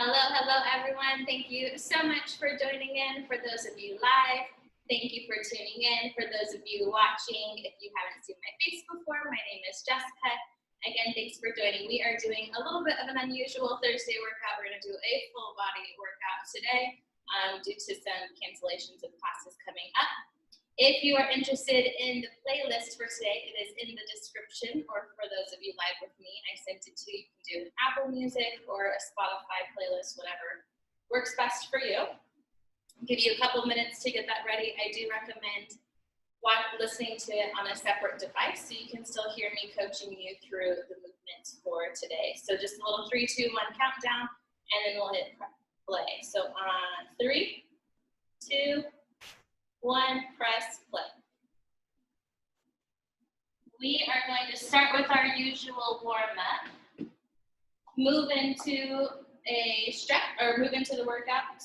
Hello everyone. Thank you so much for joining in. For those of you live, thank you for tuning in. For those of you watching, if you haven't seen my face before, my name is Jessica. Again, thanks for joining. We are doing a little bit of an unusual Thursday workout. We're going to do a full body workout today due to some cancellations of classes coming up. If you are interested in the playlist for today, it is in the description, or for those of you live with me, I sent it to you. You can do Apple Music or a Spotify playlist, whatever works best for you. I'll give you a couple minutes to get that ready. I do recommend listening to it on a separate device so you can still hear me coaching you through the movements for today. So just a little 3, 2, 1 countdown, and then we'll hit play. So on 3, 2, 1, press play. We are going to start with our usual warm-up. Move into a stretch, or move into the workout.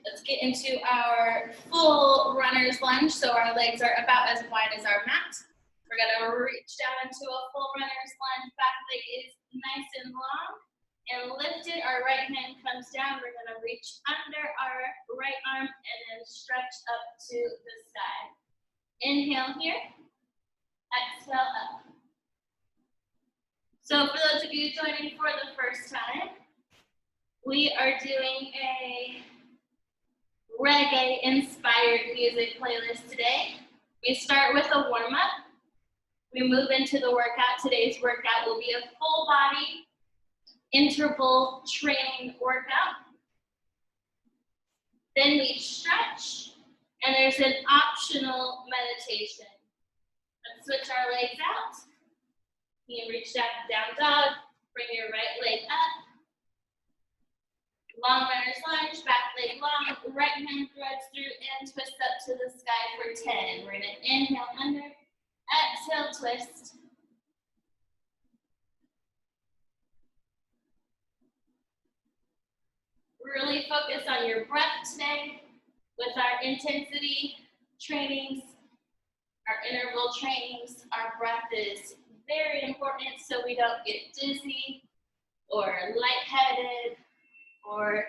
Let's get into our full runner's lunge. So our legs are about as wide as our mat. We're gonna reach down into a full runner's lunge. Back leg is nice and long and lifted. Our right hand comes down. We're gonna reach under our right arm and then stretch up to the side. Inhale here, exhale up. So for those of you joining for the first time, we are doing a reggae-inspired music playlist today. We start with a warm-up. We move into the workout. Today's workout will be a full body interval training workout. Then we stretch, and there's an optional meditation. Let's switch our legs out. You can reach down dog, bring your right leg up. Long runner's lunge, back leg long, right hand threads through and twist up to the sky for 10. We're gonna inhale under, exhale, twist. Really focus on your breath today with our intensity trainings, our interval trainings. Our breath is very important so we don't get dizzy or lightheaded or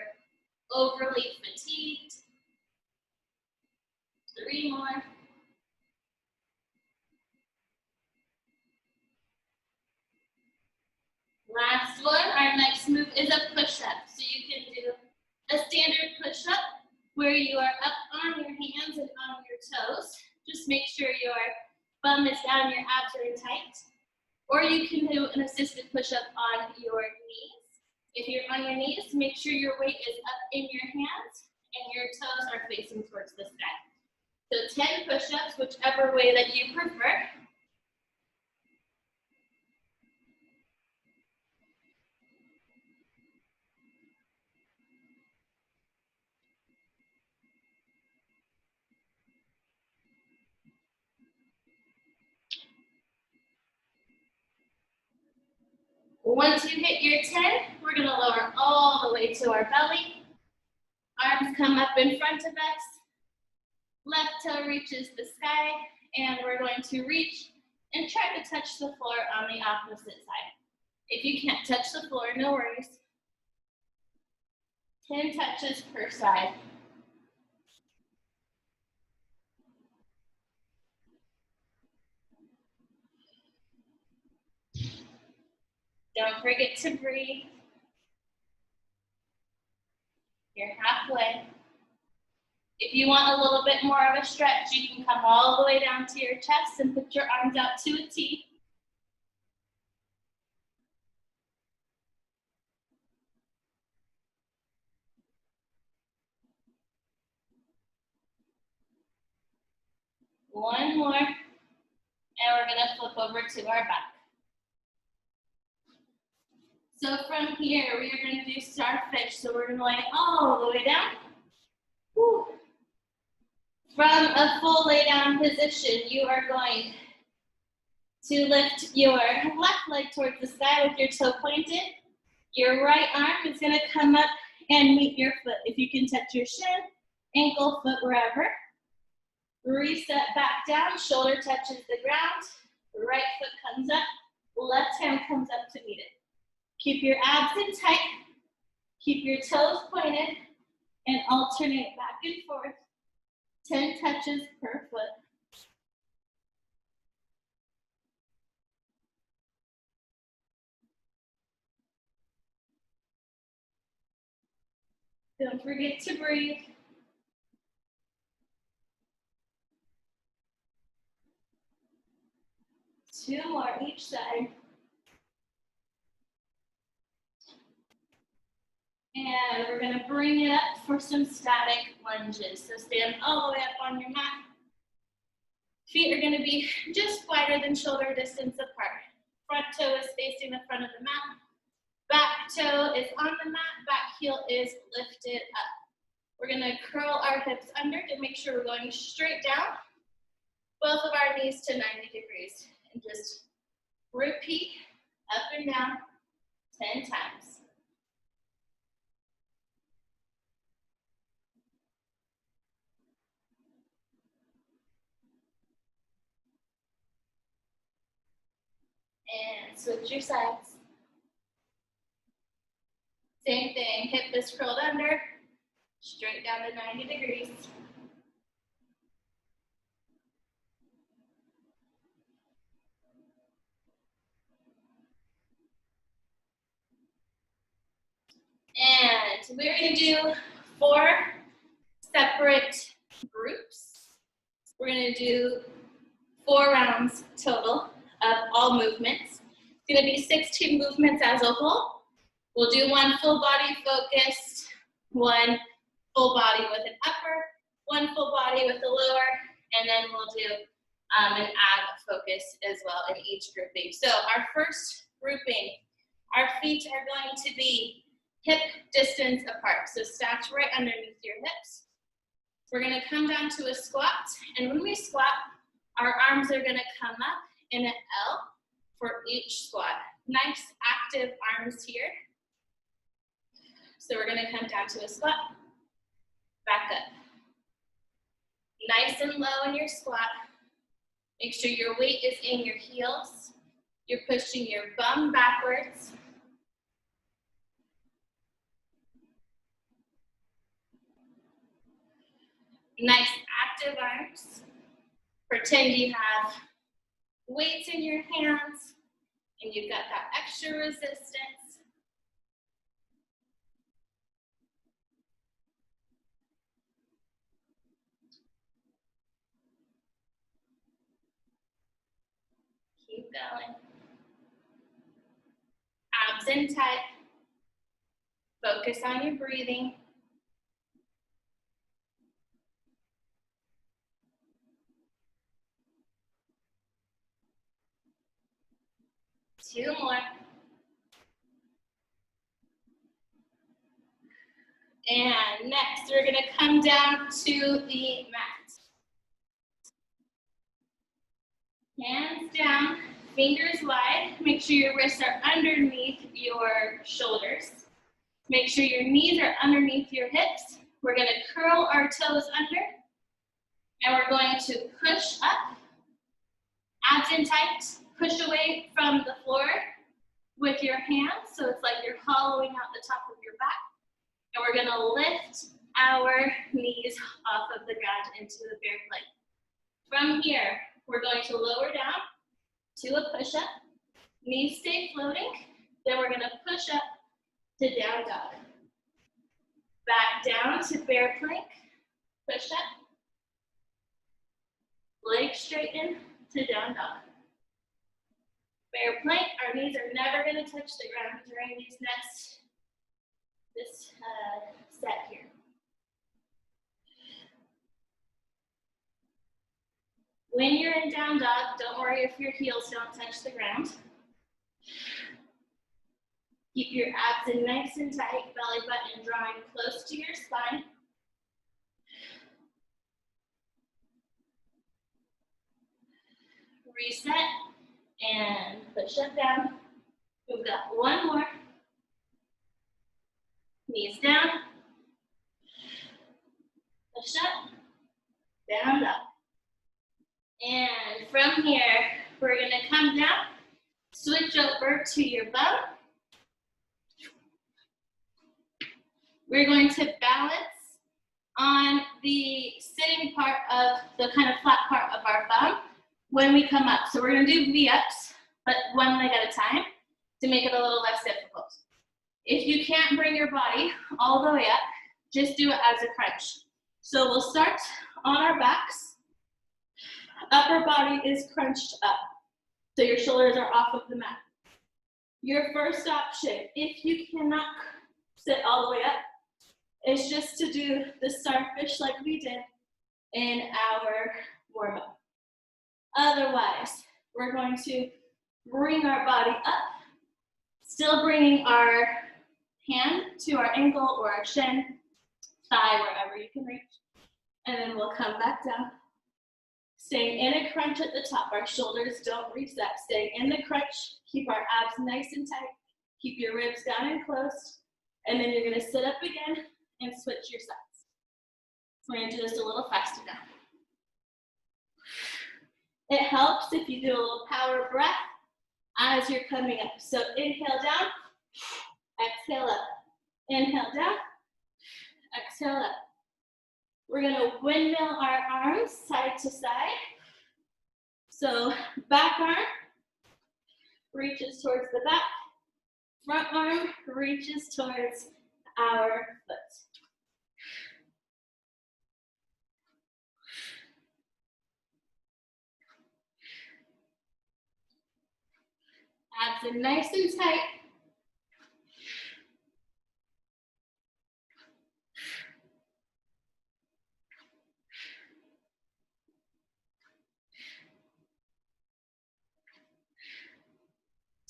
overly fatigued. 3 more. Last one, our next move is a push-up. So you can do a standard push-up where you are up on your hands and on your toes. Just make sure your bum is down, your abs are tight. Or you can do an assisted push-up on your knees. If you're on your knees, make sure your weight is up in your hands and your toes are facing towards the sky. So 10 push-ups, whichever way that you prefer. Once you hit your 10, we're gonna lower all the way to our belly. Arms come up in front of us. Left toe reaches the sky, and we're going to reach and try to touch the floor on the opposite side. If you can't touch the floor, no worries. 10 touches per side. Don't forget to breathe. You're halfway. If you want a little bit more of a stretch, you can come all the way down to your chest and put your arms out to a T. One more, and we're gonna flip over to our back. So from here, we are gonna do starfish. So we're gonna lay all the way down. Woo. From a full lay down position, you are going to lift your left leg towards the sky with your toe pointed. Your right arm is gonna come up and meet your foot. If you can touch your shin, ankle, foot, wherever. Reset back down, shoulder touches the ground. Right foot comes up, left hand comes up to meet it. Keep your abs in tight. Keep your toes pointed and alternate back and forth. 10 touches per foot. Don't forget to breathe. Two more each side. And we're gonna bring it up for some static lunges. So stand all the way up on your mat. Feet are gonna be just wider than shoulder distance apart. Front toe is facing the front of the mat. Back toe is on the mat, back heel is lifted up. We're gonna curl our hips under to make sure we're going straight down. Both of our knees to 90 degrees. And just repeat up and down 10 times. And switch your sides. Same thing, hip is curled under, straight down to 90 degrees. And we're gonna do 4 separate groups. We're gonna do 4 rounds total of all movements. It's gonna be 16 movements as a whole. We'll do 1 full body focused, 1 full body with an upper, 1 full body with a lower, and then we'll do an ab focus as well in each grouping. So our first grouping, our feet are going to be hip distance apart. So stacked right underneath your hips. We're gonna come down to a squat, and when we squat, our arms are gonna come up in an L for each squat. Nice active arms here. So we're gonna come down to a squat, back up. Nice and low in your squat. Make sure your weight is in your heels. You're pushing your bum backwards. Nice active arms. Pretend you have weights in your hands and you've got that extra resistance. Keep going. Abs in tight. Focus on your breathing. Two more. And next, we're gonna come down to the mat. Hands down, fingers wide. Make sure your wrists are underneath your shoulders. Make sure your knees are underneath your hips. We're gonna curl our toes under, and we're going to push up. Abs in tight, push away from the floor with your hands, so it's like you're hollowing out the top of your back. And we're gonna lift our knees off of the ground into the bear plank. From here, we're going to lower down to a push-up. Knees stay floating. Then we're gonna push up to down dog. Back down to bear plank, push up. Legs straighten to down dog. Bear plank, our knees are never gonna touch the ground during this set here. When you're in down dog, don't worry if your heels don't touch the ground. Keep your abs in nice and tight, belly button drawing close to your spine. Reset and push up down. We've got 1 more. Knees down. Push up, down, up. And from here, we're gonna come down, switch over to your bum. We're going to balance on the sitting part of the kind of flat part of our bum when we come up. So we're going to do V-ups, but one leg at a time to make it a little less difficult. If you can't bring your body all the way up, just do it as a crunch. So we'll start on our backs. Upper body is crunched up, so your shoulders are off of the mat. Your first option, if you cannot sit all the way up, is just to do the starfish like we did in our warm-up. Otherwise, we're going to bring our body up, still bringing our hand to our ankle or our shin, thigh, wherever you can reach, and then we'll come back down. Staying in a crunch at the top. Our shoulders don't reset. Staying in the crunch. Keep our abs nice and tight. Keep your ribs down and closed. And then you're going to sit up again and switch your sides. We're going to do this a little faster now. It helps if you do a little power breath as you're coming up. So inhale down, exhale up. Inhale down, exhale up. We're going to windmill our arms side to side. So back arm reaches towards the back. Front arm reaches towards our foot. Abs are nice and tight.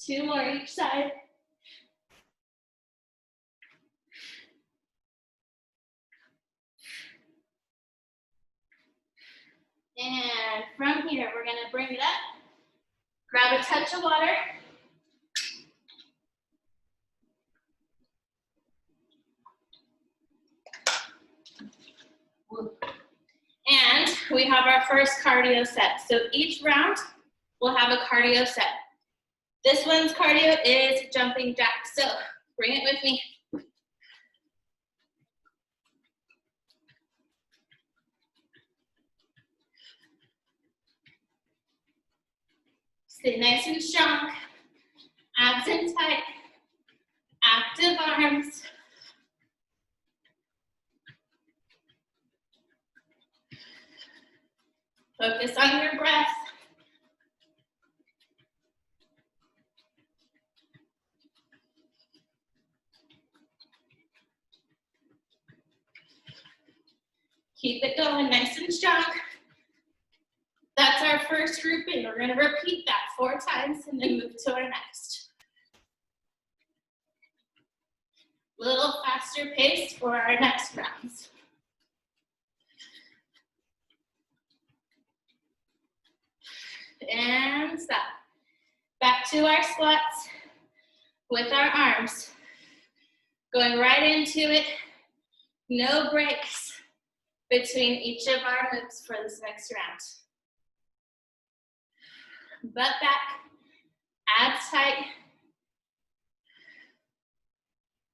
Two more each side. And from here, we're going to bring it up. Grab a touch of water. And we have our first cardio set. So each round, we'll have a cardio set. This one's cardio is jumping jacks. So bring it with me. Stay nice and strong. Abs in tight. Active arms. Focus on your breath. Keep it going nice and strong. That's our first grouping. We're going to repeat that 4 times and then move to our next. Little faster pace for our next rounds. And stop. Back to our squats with our arms. Going right into it. No breaks between each of our moves for this next round. Butt back, abs tight.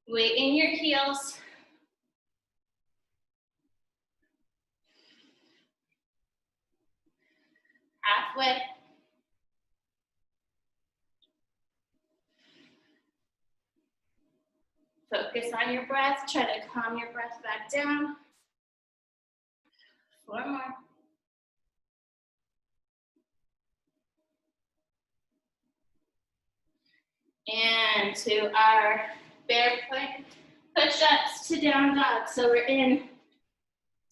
Weight in your heels. Halfway. Focus on your breath. Try to calm your breath back down. 4 more. And to our bear plank push-ups to down dog. So we're in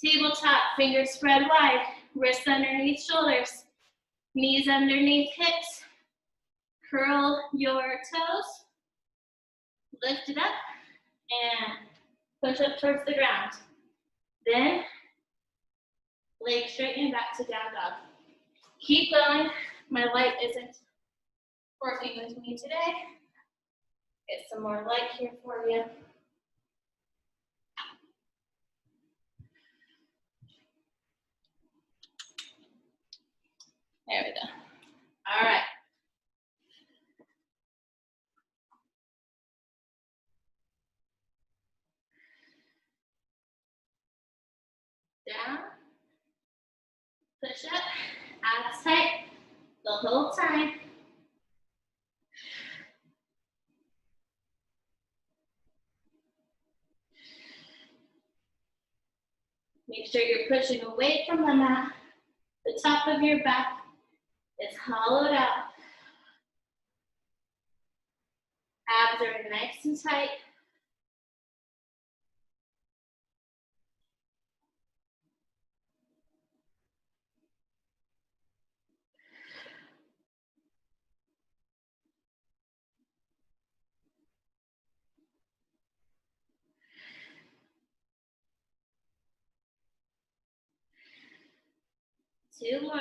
tabletop, fingers spread wide, wrists underneath shoulders, knees underneath hips. Curl your toes, lift it up, and push up towards the ground. Then, leg straighten back to down dog. Keep going. My light isn't working with me today. Get some more light here for you. There we go. All right. Push up, abs tight the whole time. Make sure you're pushing away from the mat. The top of your back is hollowed out. Abs are nice and tight. Two more.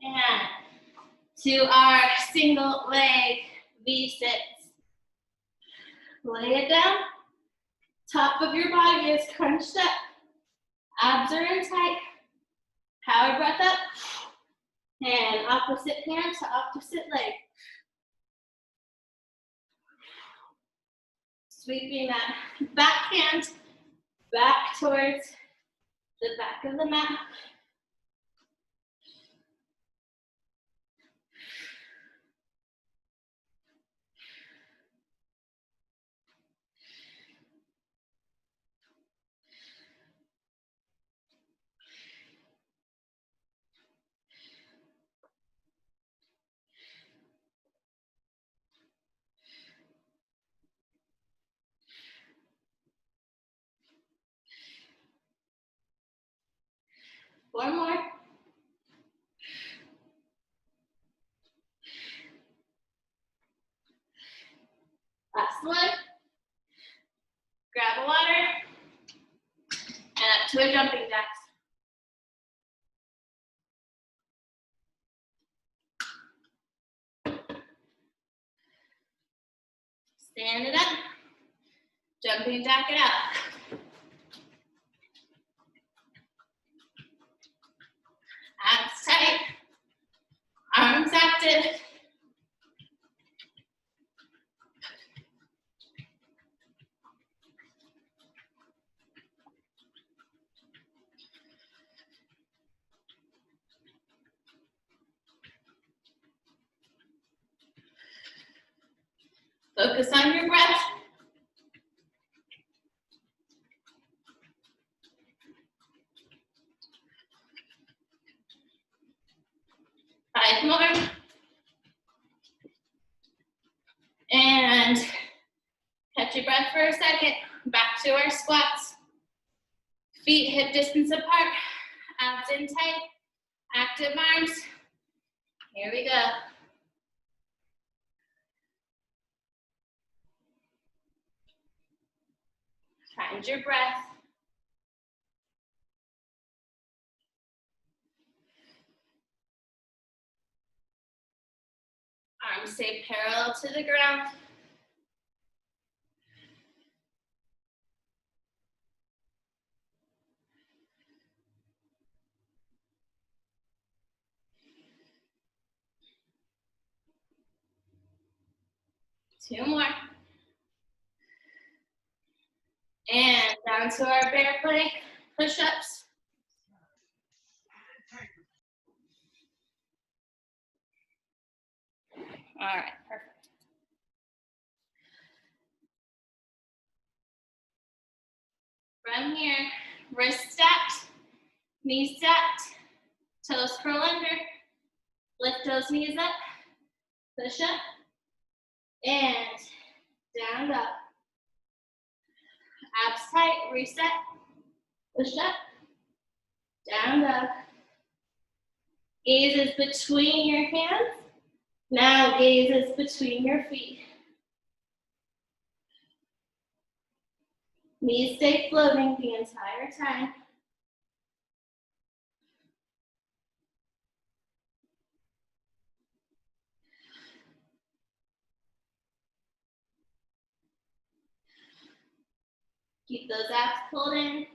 And to our single leg V-sits. Lay it down. Top of your body is crunched up. Abs are in tight. Power breath up. And opposite hand to opposite leg. Sweeping that back hand back towards the back of the mat. One more. Last one. Grab a water. And up to a jumping jacks. Stand it up. Jumping jack it out. Abs tight. Arms active. Focus on your breath. Five more. And catch your breath for a second. Back to our squats. Feet hip distance apart. Abs in tight. Active arms. Here we go. Find your breath. Arms stay parallel to the ground. Two more. And down to our bear plank push-ups. All right, perfect. From here, wrist stacked, knees stacked, toes curl under, lift those knees up, push up, and down up. Abs tight, reset, push up, down up. Gaze is between your hands. Now gaze is between your feet. Knees stay floating the entire time. Keep those abs pulled in.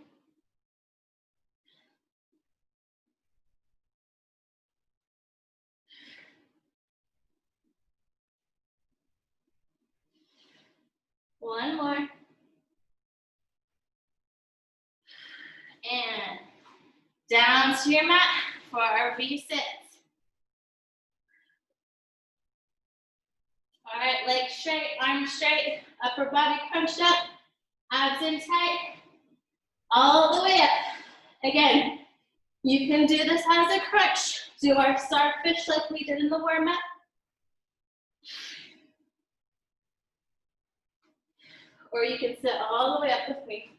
One more. And down to your mat for our V-sits. All right, legs straight, arms straight, upper body crunched up, abs in tight, all the way up. Again, you can do this as a crunch. Do our starfish like we did in the warm-up. Or you can sit all the way up with me.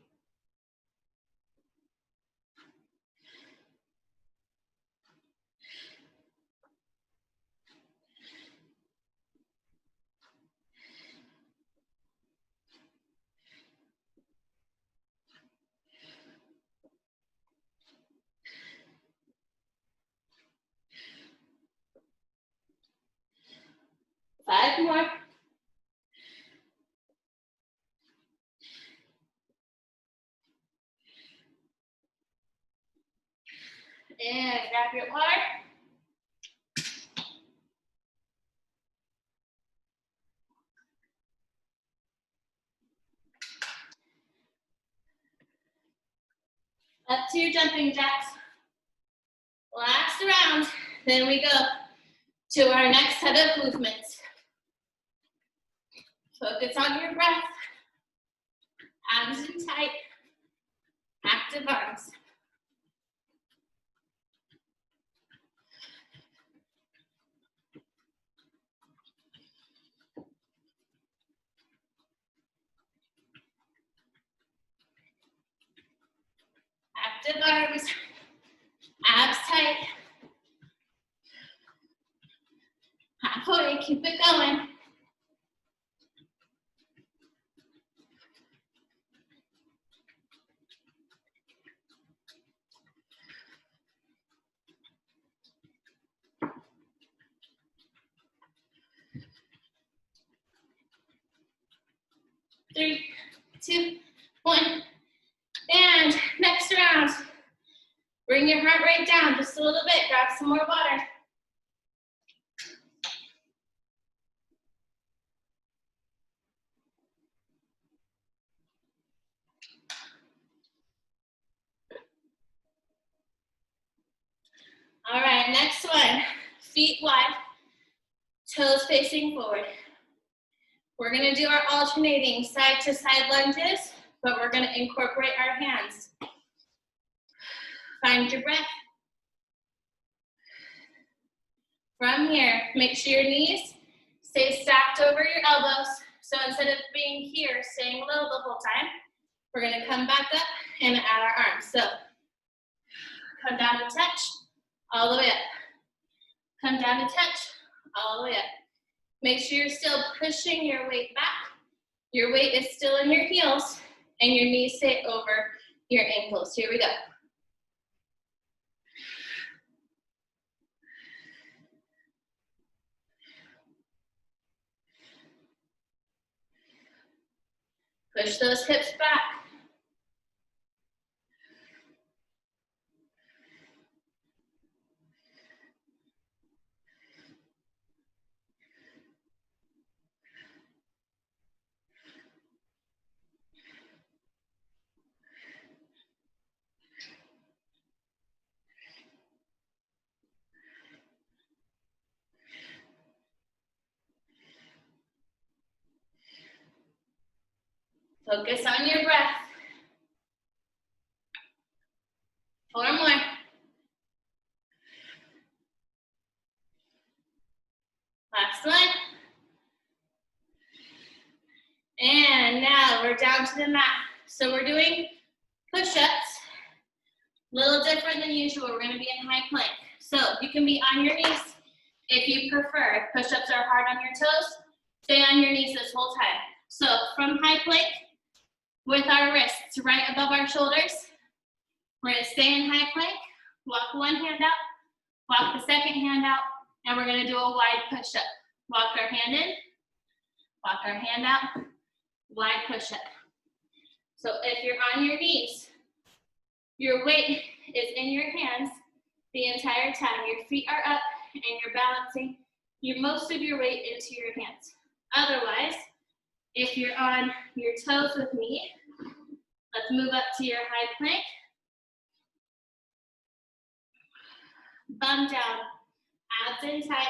Five more. And grab your water. Up to your jumping jacks. Last round. Then we go to our next set of movements. Focus on your breath. Abs in tight. Active arms. Active arms. Abs tight. Halfway, keep it going. Three, two, one. And next round, bring your heart rate down just a little bit. Grab some more water. All right, next one. Feet wide, toes facing forward. We're gonna do our alternating side to side lunges, but we're gonna incorporate our hands. Find your breath. From here, make sure your knees stay stacked over your elbows. So instead of being here, staying low the whole time, we're gonna come back up and add our arms. So come down to touch, all the way up. Come down to touch, all the way up. Make sure you're still pushing your weight back. Your weight is still in your heels, and your knees stay over your ankles. Here we go. Push those hips back. Focus on your breath. 4 more. Last one. And now we're down to the mat. So we're doing push-ups. A little different than usual. We're gonna be in high plank. So you can be on your knees if you prefer. If push-ups are hard on your toes, stay on your knees this whole time. So from high plank, with our wrists right above our shoulders, we're gonna stay in high plank, walk one hand out, walk the second hand out, and we're gonna do a wide push-up. Walk our hand in, walk our hand out, wide push-up. So if you're on your knees, your weight is in your hands the entire time. Your feet are up and you're balancing most of your weight into your hands. Otherwise, If you're on your toes with me, let's move up to your high plank. Bum down, abs in tight.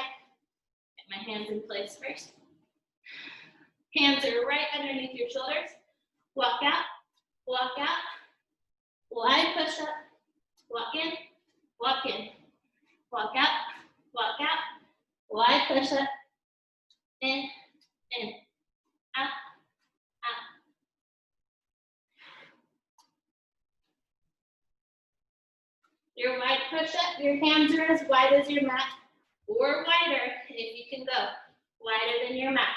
Get my hands in place first. Hands are right underneath your shoulders. Walk out, wide push up, walk in, walk in, walk out, wide push up, in, out, out. Your wide push up, your hands are as wide as your mat, or wider if you can go, wider than your mat.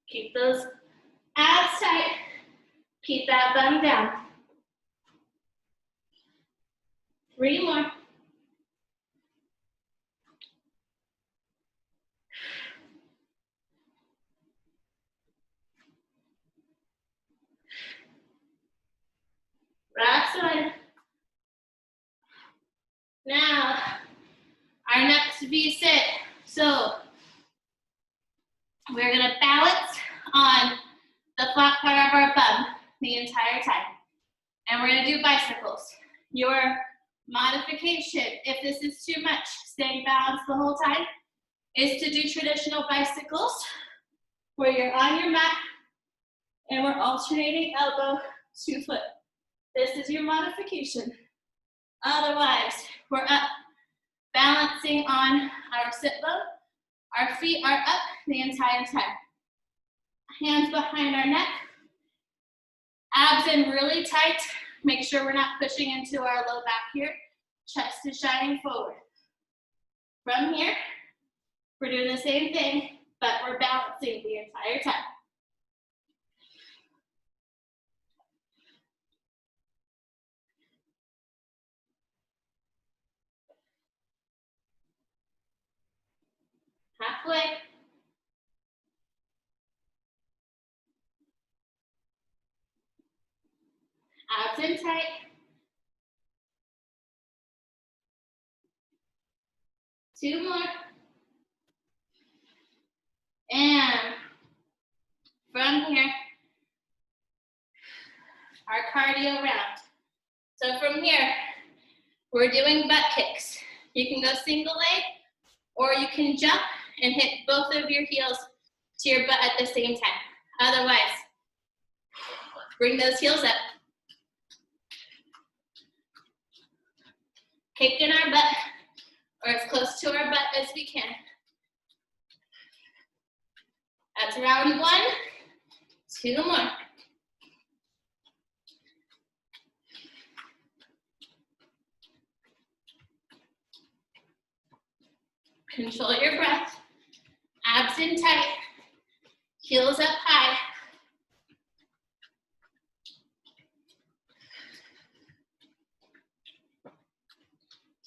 Keep those abs tight. Keep that bum down. 3 more. Last one. Now, our next V-sit. So, we're gonna balance on the flat part of our bum the entire time. And we're gonna do bicycles. Your modification, if this is too much, staying balanced the whole time, is to do traditional bicycles where you're on your mat and we're alternating elbow to foot. This is your modification. Otherwise, we're up, balancing on our sit bone. Our feet are up the entire time. Hands behind our neck. Abs in really tight. Make sure we're not pushing into our low back here. Chest is shining forward. From here, we're doing the same thing, but we're balancing the entire time. Halfway. Abs in tight. Two more. And from here, our cardio round. So from here, we're doing butt kicks. You can go single leg, or you can jump and hit both of your heels to your butt at the same time. Otherwise, bring those heels up. Kick in our butt, or as close to our butt as we can. That's round one. 2 more. Control your breath. Abs in tight. Heels up high.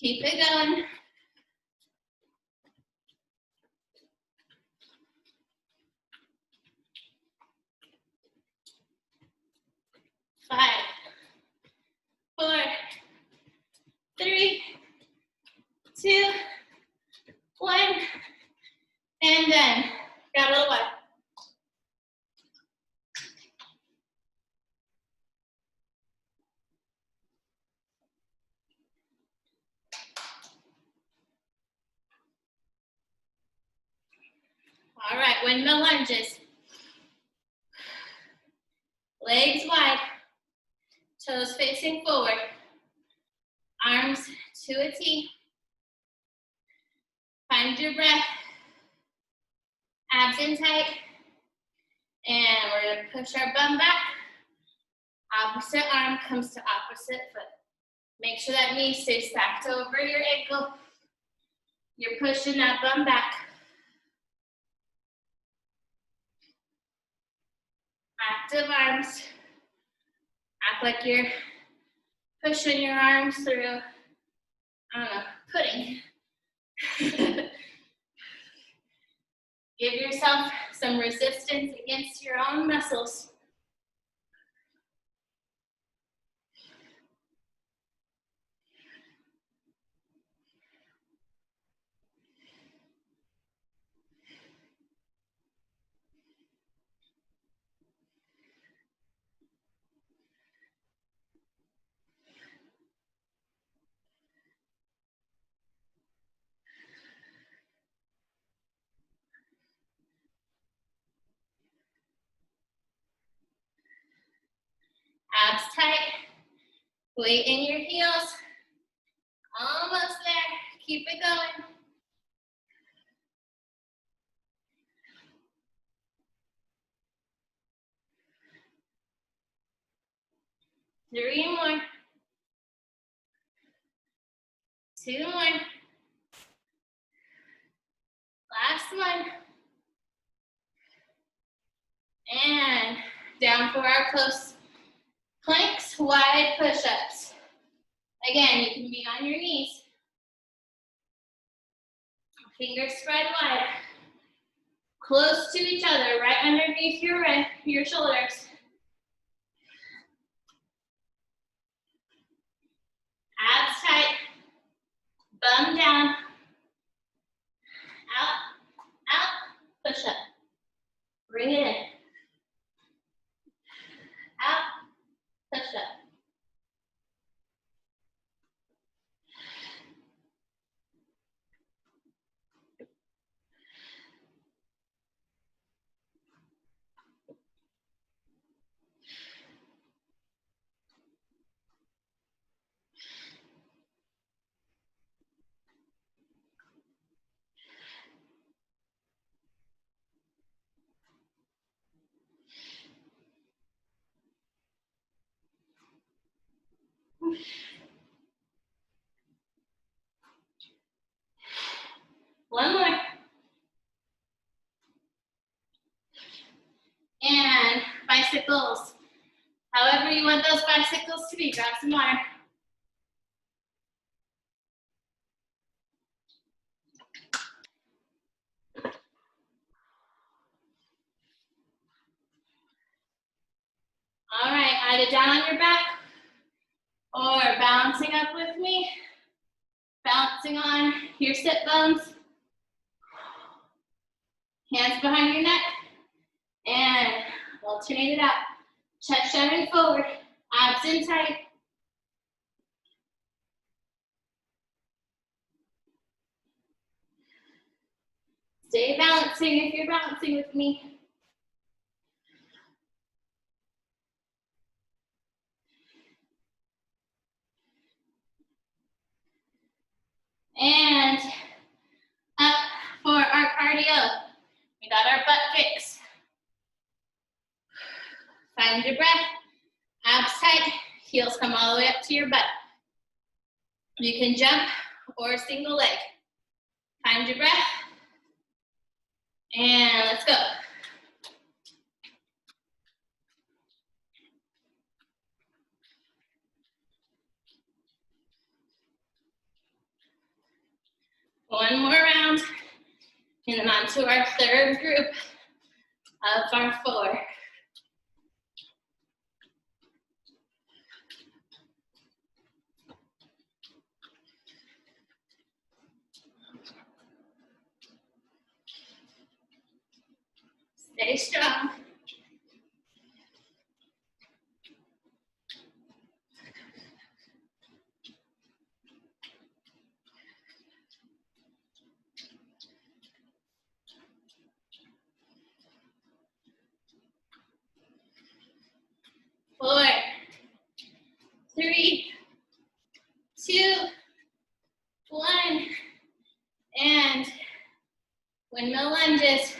Keep it going. Five, 4, 3, 2, 1, and done. Got a little wide. All right, windmill lunges. Legs wide, toes facing forward, arms to a T. Find your breath, abs in tight, and we're gonna push our bum back. Opposite arm comes to opposite foot. Make sure that knee stays stacked over your ankle. You're pushing that bum back. Active arms. Act like you're pushing your arms through, I don't know, pudding. Give yourself some resistance against your own muscles. Abs tight. Weight in your heels. Almost there. Keep it going. Three more. Two more. Last one. And down for our close planks, wide push-ups. Again, you can be on your knees. Fingers spread wide. Close to each other, right underneath your shoulders. Abs tight. Bum down. Out, out, push up. Bring it in. Out, push up. One more. And bicycles. However you want those bicycles to be, grab some water. All right, either down on your back or bouncing up with me. Bouncing on your sit bones. Hands behind your neck. And alternate it out. Chest shouting forward. Abs in tight. Stay balancing if you're balancing with me. And up for our cardio. We got our butt kicks. Find your breath. Abs tight. Heels come all the way up to your butt. You can jump or single leg. Find your breath. And let's go. One more round. And then on to our third group of our 4. Stay strong. Four, 3, 2, 1. And windmill lunges.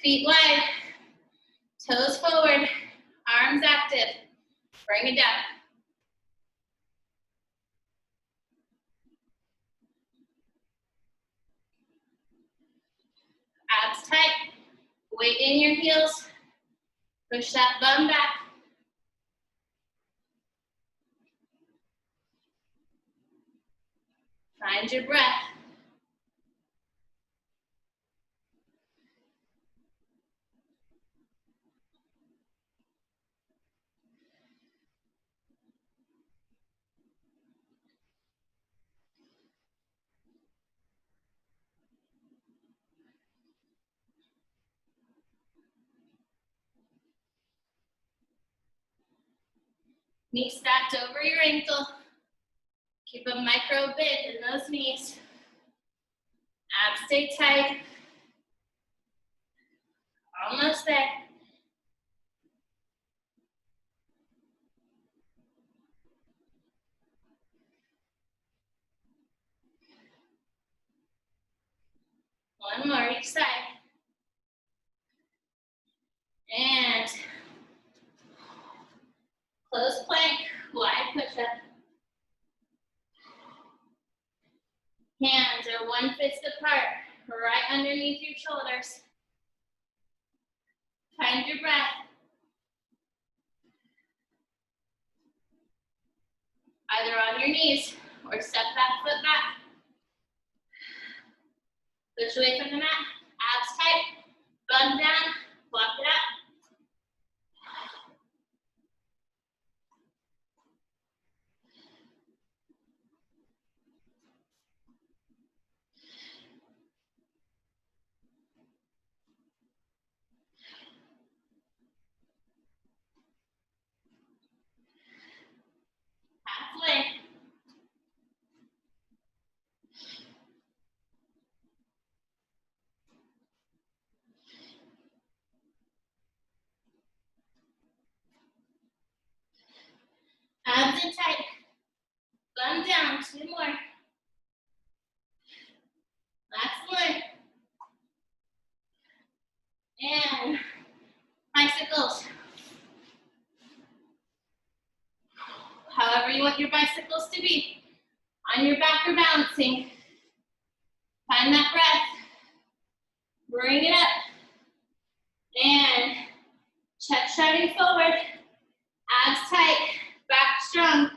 Feet wide. Toes forward. Arms active. Bring it down. Abs tight. Weight in your heels. Push that bum back. Find your breath. Knee stacked over your ankle. Keep a micro bend in those knees. Abs stay tight. Almost there. Close plank, wide push-up. Hands are 1 fist apart, right underneath your shoulders. Find your breath. Either on your knees or step that foot back. Push away from the mat, abs tight, bum down, block it out. Halfway. Abs in tight. Bum down, 2 more. Last one. And bicycles. However you want your bicycles to be. On your back or balancing. Find that breath. Bring it up. And chest shining forward. Abs tight. Back strong.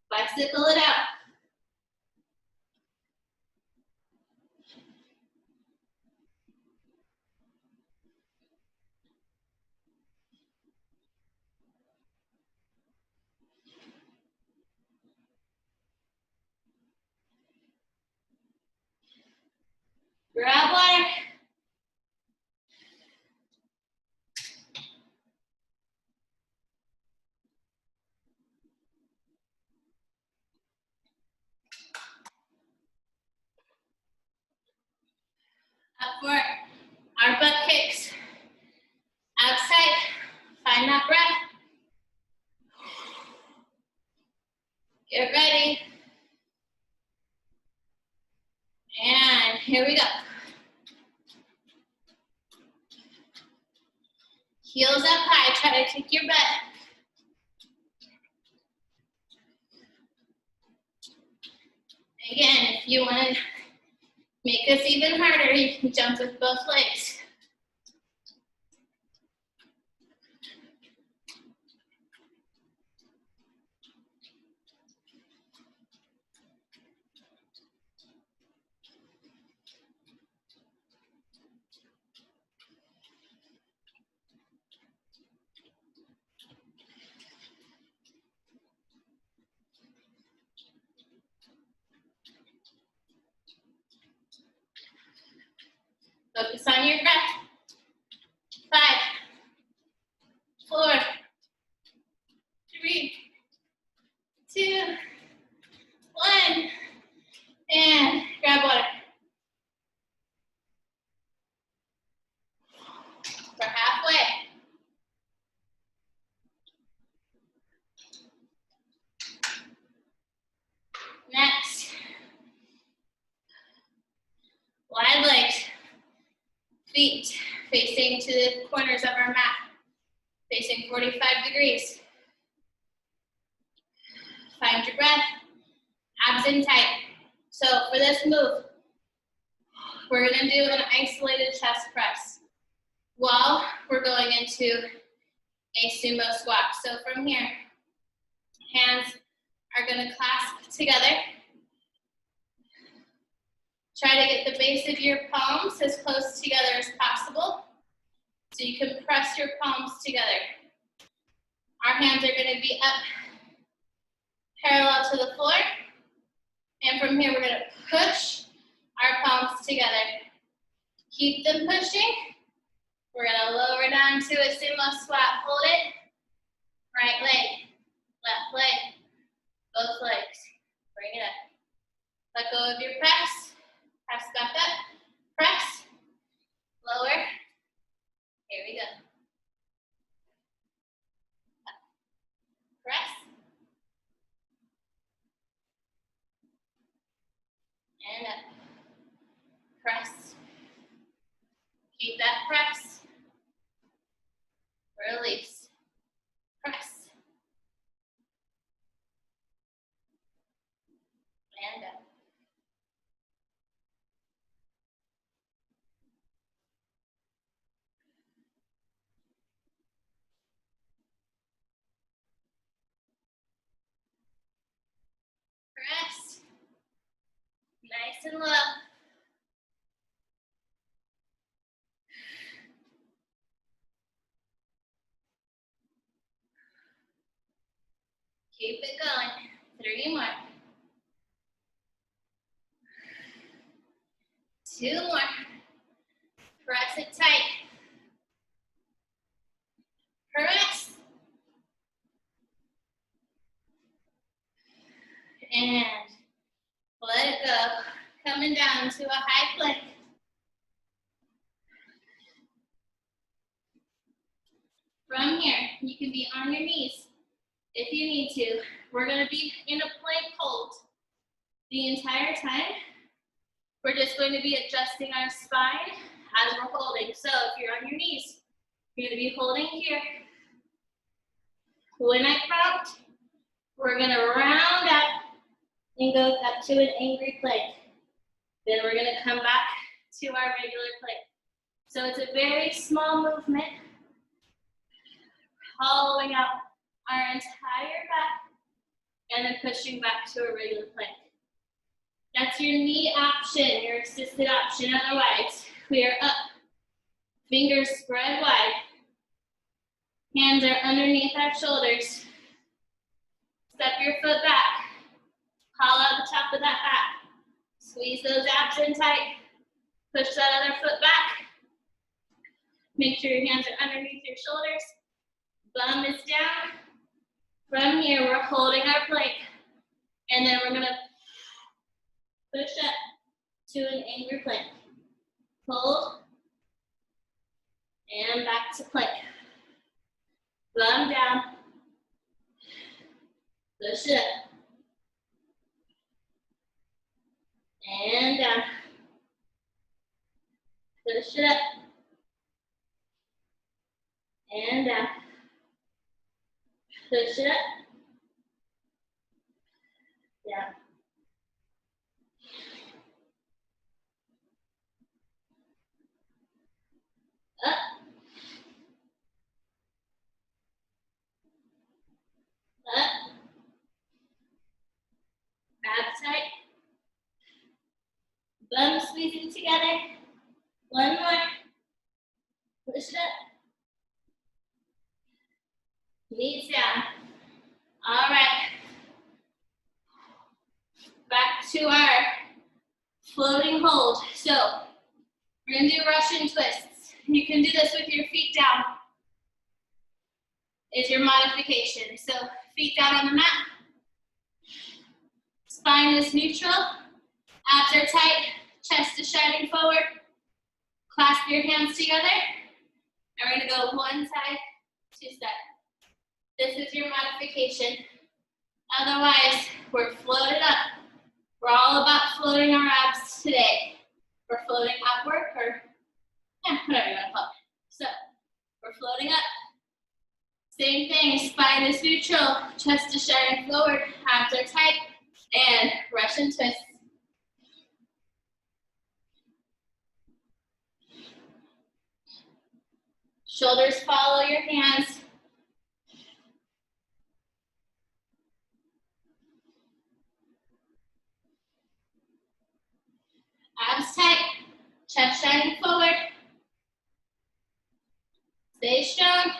Bicycle it out. Grab water. Up for our butt kicks. Outside. Find that breath. Get ready. And here we go. Heels up high. Try to kick your butt. Again, if you want to make this even harder, you can jump with both legs. Focus on your breath. 5, 4, 3, 2, 1. And grab water. For halfway. Next. Wide legs. Feet facing to the corners of our mat. Facing 45 degrees. Find your breath. Abs in tight. So for this move, we're going to do an isolated chest press while we're going into a sumo squat. So from here, hands are going to clasp together. Try to get the base of your palms as close together as possible so you can press your palms together. Our hands are going to be up parallel to the floor. And from here, we're going to push our palms together. Keep them pushing. We're going to lower down to a sumo squat. Hold it. Right leg, left leg, both legs. Bring it up. Let go of your press. Press back up. Press. Lower. Here we go. Up. Press. And up. Press. Keep that press. Release. Press. Nice and low. Keep it going. 3 more. 2 more. Press it tight. Press. And let it go. Coming down to a high plank. From here, you can be on your knees if you need to. We're going to be in a plank hold the entire time. We're just going to be adjusting our spine as we're holding. So if you're on your knees, you're going to be holding here. When I count, we're going to round up and go up to an angry plank. Then we're going to come back to our regular plank. So it's a very small movement, hollowing out our entire back and then pushing back to a regular plank. That's your knee option, your assisted option. Otherwise, we are up, fingers spread wide. Hands are underneath our shoulders. Step your foot back. Hollow out the top of that back. Squeeze those abs in tight. Push that other foot back. Make sure your hands are underneath your shoulders. Bum is down. From here, we're holding our plank. And then we're gonna push up to an angry plank. Hold. And back to plank. Bum down. Push it up. And down. Push it up. And down. Push it up. Down. Up. Up. Abs tight. Bum squeezing together. 1 more. Push it up. Knees down. All right. Back to our floating hold. So we're going to do Russian twists. You can do this with your feet down. It's your modification. So feet down on the mat. Spine is neutral. Abs are tight. Chest is shining forward. Clasp your hands together. And we're going to go 1 side, 2 side. This is your modification. Otherwise, we're floated up. We're all about floating our abs today. We're floating upward, or whatever you want to call it. So, we're floating up. Same thing, spine is neutral, chest is shining forward, abs are tight, and Russian twist. Shoulders follow your hands. Abs tight, chest shining forward. Stay strong.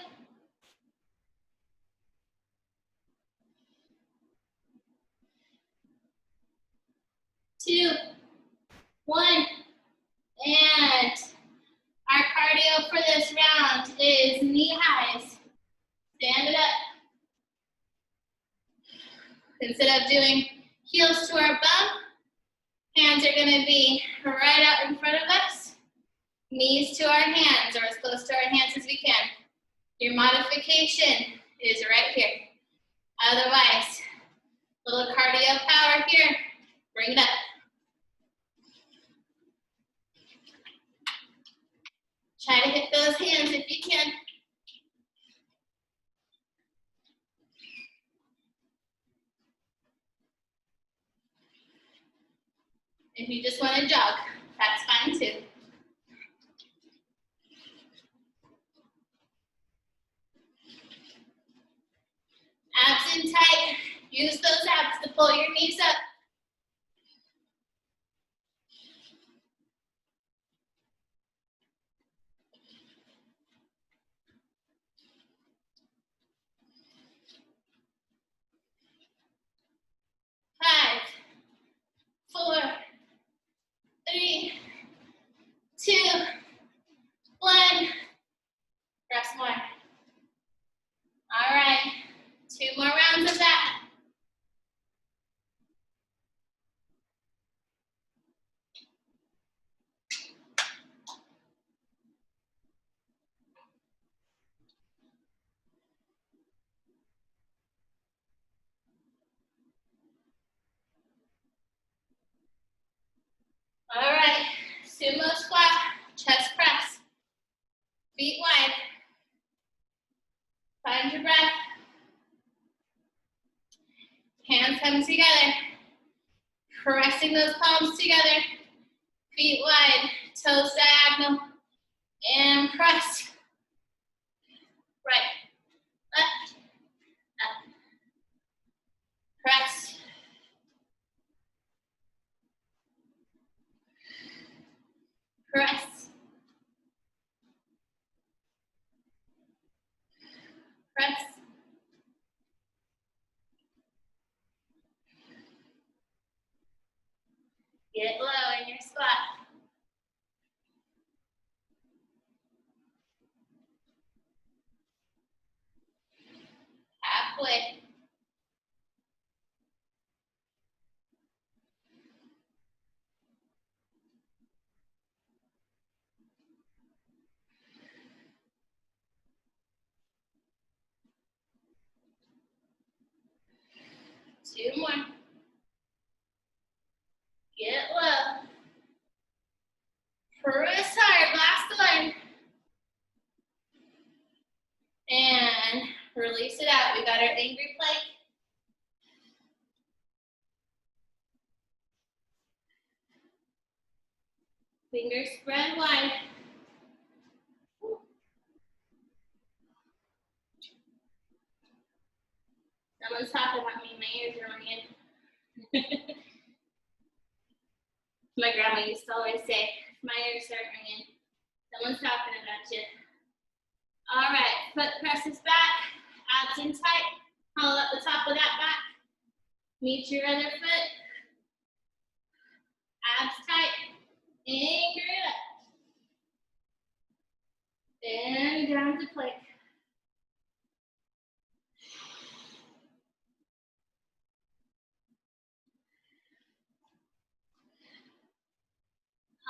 Two, 1, and our cardio for this round is knee highs. Stand it up. Instead of doing heels to our bum, hands are going to be right out in front of us. Knees to our hands, or as close to our hands as we can. Your modification is right here. Otherwise, a little cardio power here. Bring it up. Try to hit those hands if you can. If you just want to jog, that's fine too. Abs in tight. Use those abs to pull your knees up. Sumo squat, chest press, feet wide. Find your breath. Hands come together. Pressing those palms together. Feet wide, toes diagonal. And press. Right, left, up. Press. Press. Press. Get low in your squat. Halfway. Two more. Get low. Press hard, last one. And release it out. We got our angry plank. Fingers spread wide. Someone's talking about me, my ears are ringing. My grandma used to always say, my ears are ringing. Someone's talking about you. All right, foot presses back, abs in tight. Hollow up the top of that back. Meet your other foot. Abs tight. Anchor it up. And down to plank.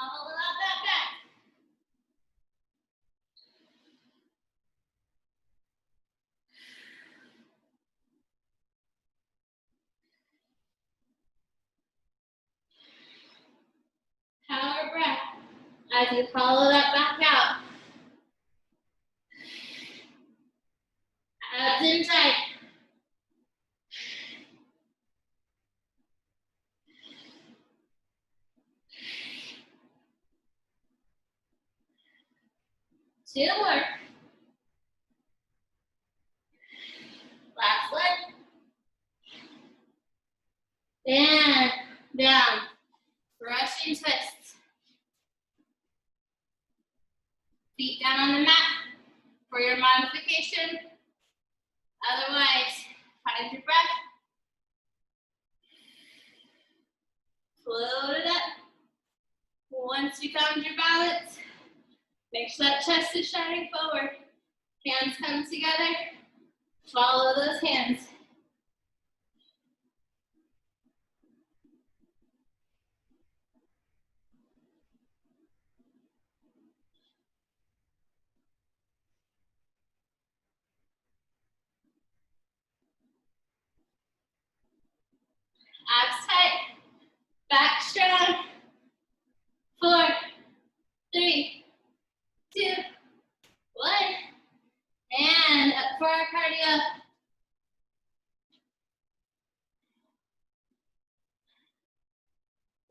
Hollow out that back. Power breath as you follow that back out. Abs in tight. Two more. Last one. And down. Russian twists. Feet down on the mat for your modification. Otherwise, find your breath. Float it up. Once you found your balance, make sure that chest is shining forward. Hands come together. Follow those hands. Abs tight. Back strong. 4, 3, 2, 1. And up for our cardio.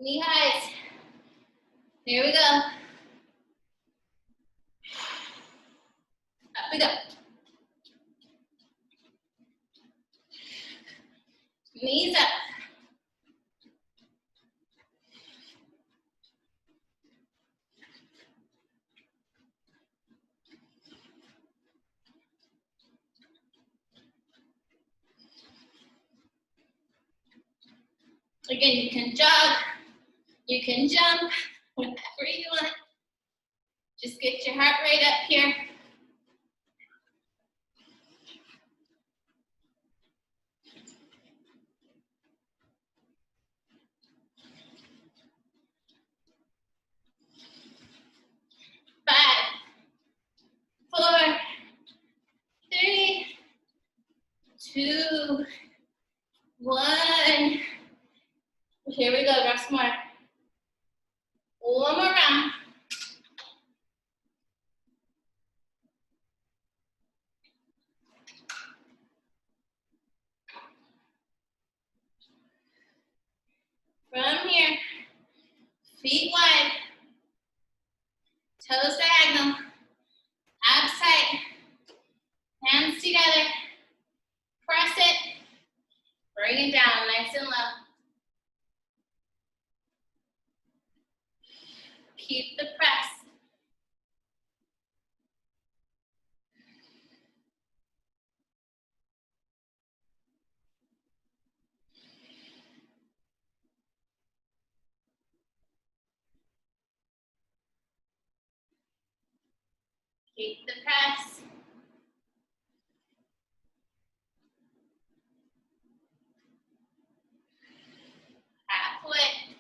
Knee highs. Here we go. Up we go. Knees up. Again, you can jog, you can jump, whatever you want. Just get your heart rate up here. Five, 4, 3, 2, 1. Here we go, rest more. One more round. Feet wide. Toes diagonal. Abs tight. Hands together. Press it. Bring it down nice and low. Keep the press. Keep the press. Halfway.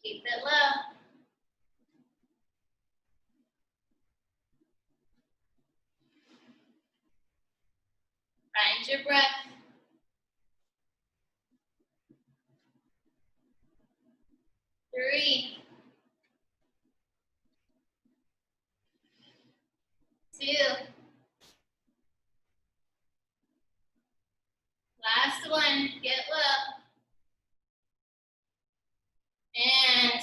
Keep it low. Find your breath. 3, 2. Last one. Get low. And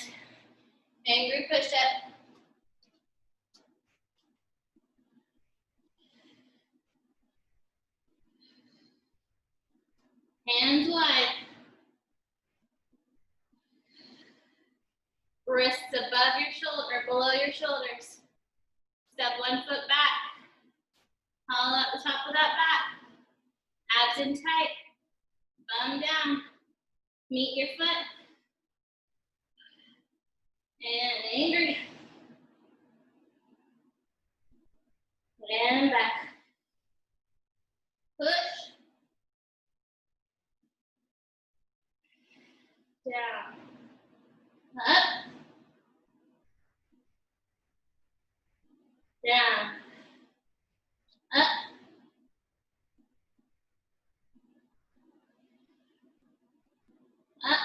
angry push up. Hands wide. Wrists above your shoulder or below your shoulders. Step 1 foot back. Hollow out the top of that back. Abs in tight. Bum down. Meet your foot. And angry. And back. Push. Down. Up. Down. Up. Up.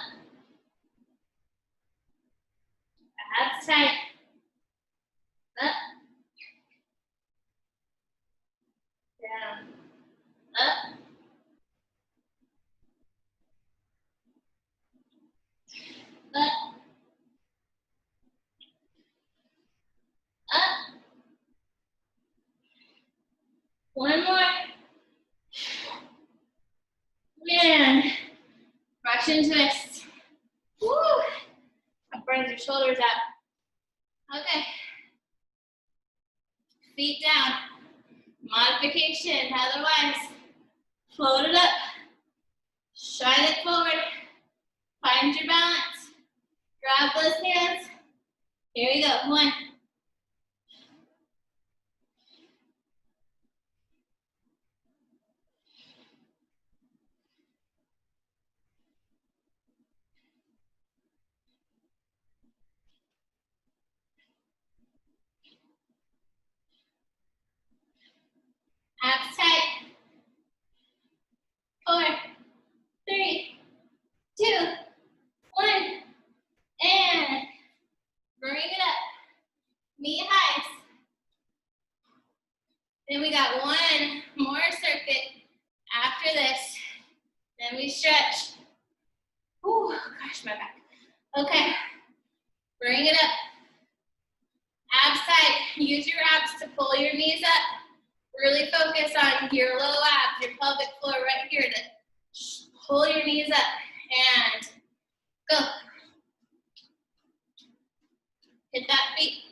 Abs tight. Up. Down. Up. Up. Up. One more. And Russian twist. Woo! That brings your shoulders up. Okay. Feet down. Modification, otherwise. Float it up. Shine it forward. Find your balance. Grab those hands. Here we go. 1. Abs tight. 4, 3, 2, 1. And bring it up. Knee highs. Then we got one more circuit after this. Then we stretch. Ooh, gosh, my back. Okay, bring it up. Abs tight. Use your abs to pull your knees up. Really focus on your low abs, your pelvic floor right here to pull your knees up. And go. Hit that feet.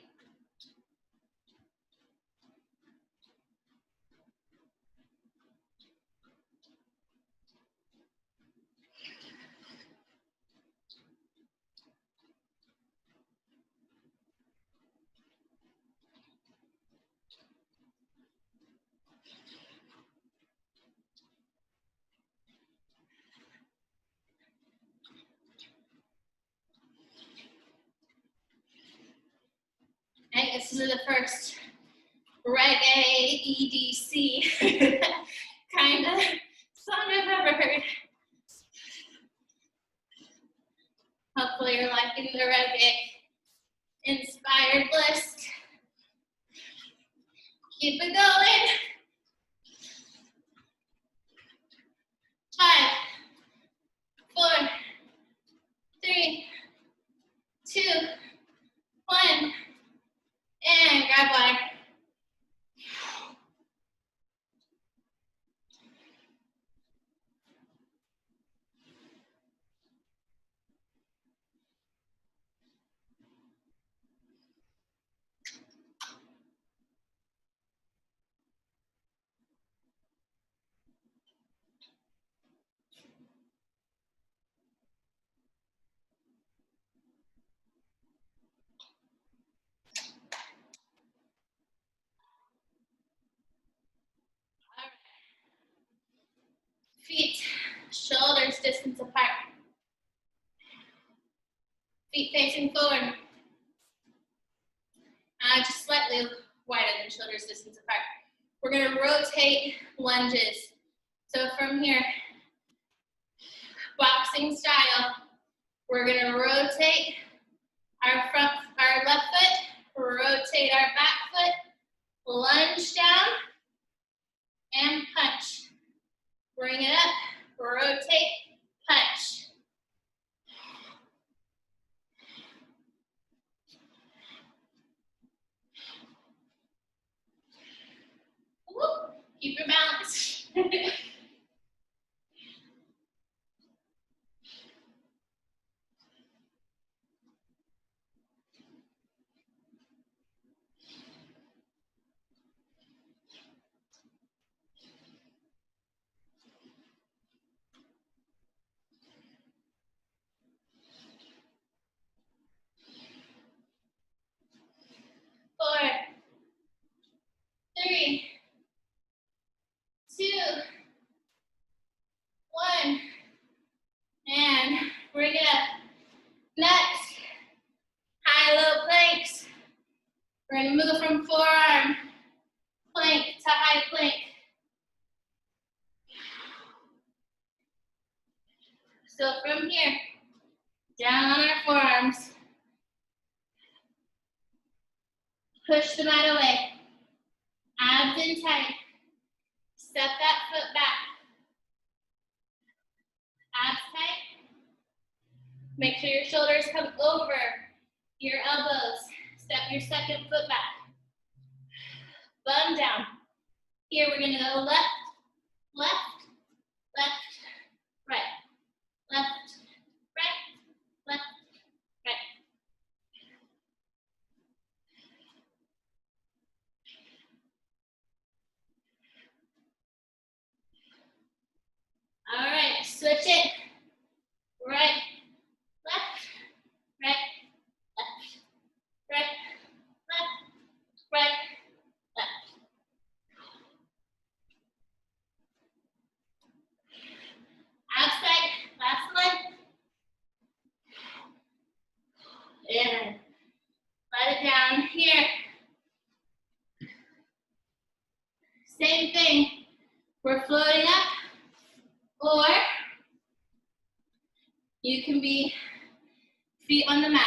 Okay, this is the first reggae EDC kind of song I've ever heard. Hopefully you're liking the reggae inspired list. Keep it going. 5, distance apart. Feet facing forward. Just slightly wider than shoulders distance apart. We're going to rotate lunges. So from here, boxing style, we're going to rotate our left foot, rotate our back foot, lunge down, and punch. Bring it up, rotate, punch. Woo. Keep your balance. 4, 3, 2, 1, and bring it up. Next, high-low planks. We're going to move from forearm plank to high plank. So from here, down on our forearms, push the mat away. Abs in tight. Step that foot back. Abs tight. Make sure your shoulders come over your elbows. Step your second foot back. Bum down. Here we're going to go left, left, left, right. Left, right, left, right. All right, switch it. Right, left, right, left, right, left, right, left. Outside, last one. And let it down here. Same thing. We're floating up, or you can be feet on the mat.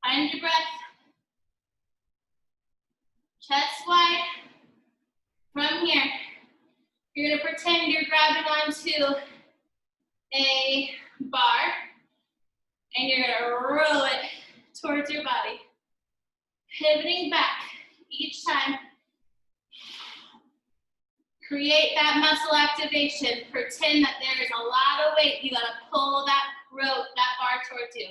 Find your breath. Chest wide. From here, you're going to pretend you're grabbing onto a bar, and you're going to roll it towards your body. Pivoting back each time. Create that muscle activation. Pretend that there is a lot of weight. You gotta pull that rope, that bar towards you.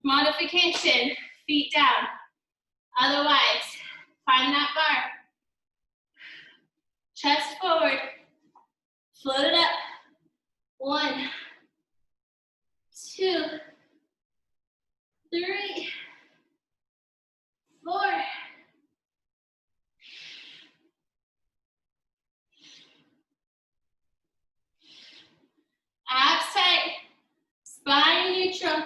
Modification, feet down. Otherwise, find that bar. Chest forward. Float it up. 1, 2, 3, 4. Abs tight, spine neutral.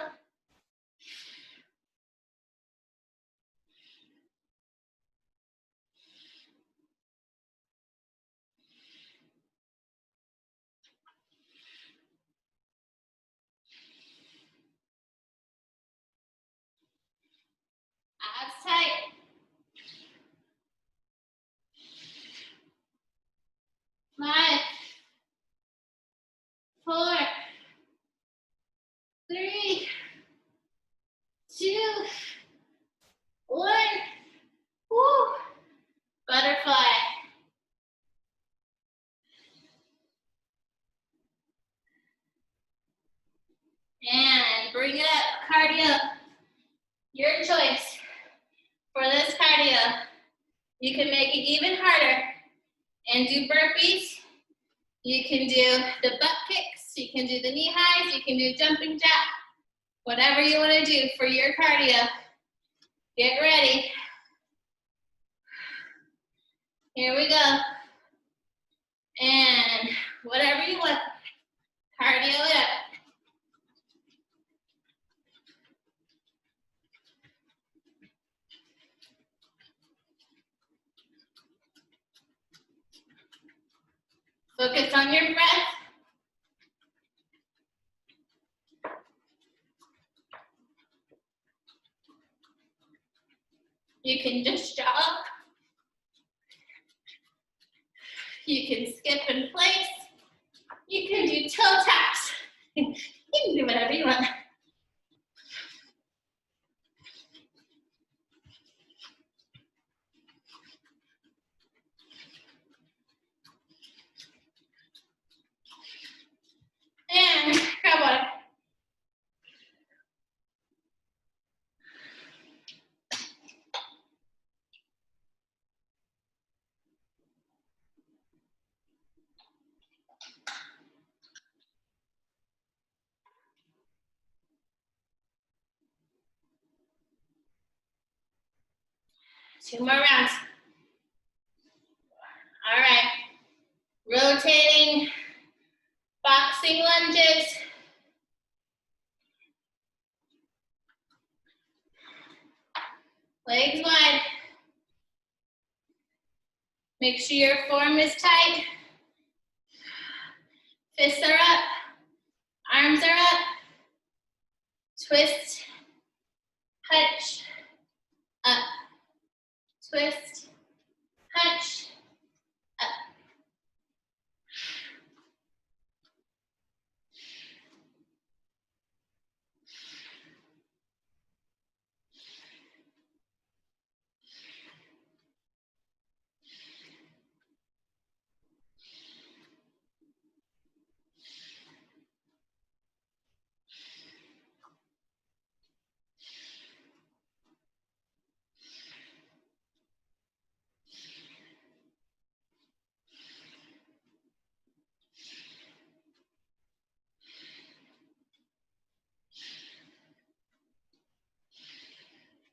Abs tight. 5, 4, 3, 2, 1. Woo. Butterfly. And bring it up, cardio. Your choice. For this cardio, you can make it even harder and do burpees. You can do the butt kicks, you can do the knee highs, you can do jumping jack. Whatever you want to do for your cardio. Get ready. Here we go. And whatever you want. Cardio it up. Focus on your breath. You can just jog. You can skip in place. You can do toe taps. You can do whatever you want. And grab water. Two more rounds. All right. Rotating, boxing lunges. Legs wide. Make sure your form is tight. Fists are up. Arms are up. Twist. Punch. Up. Twist. Punch. Up.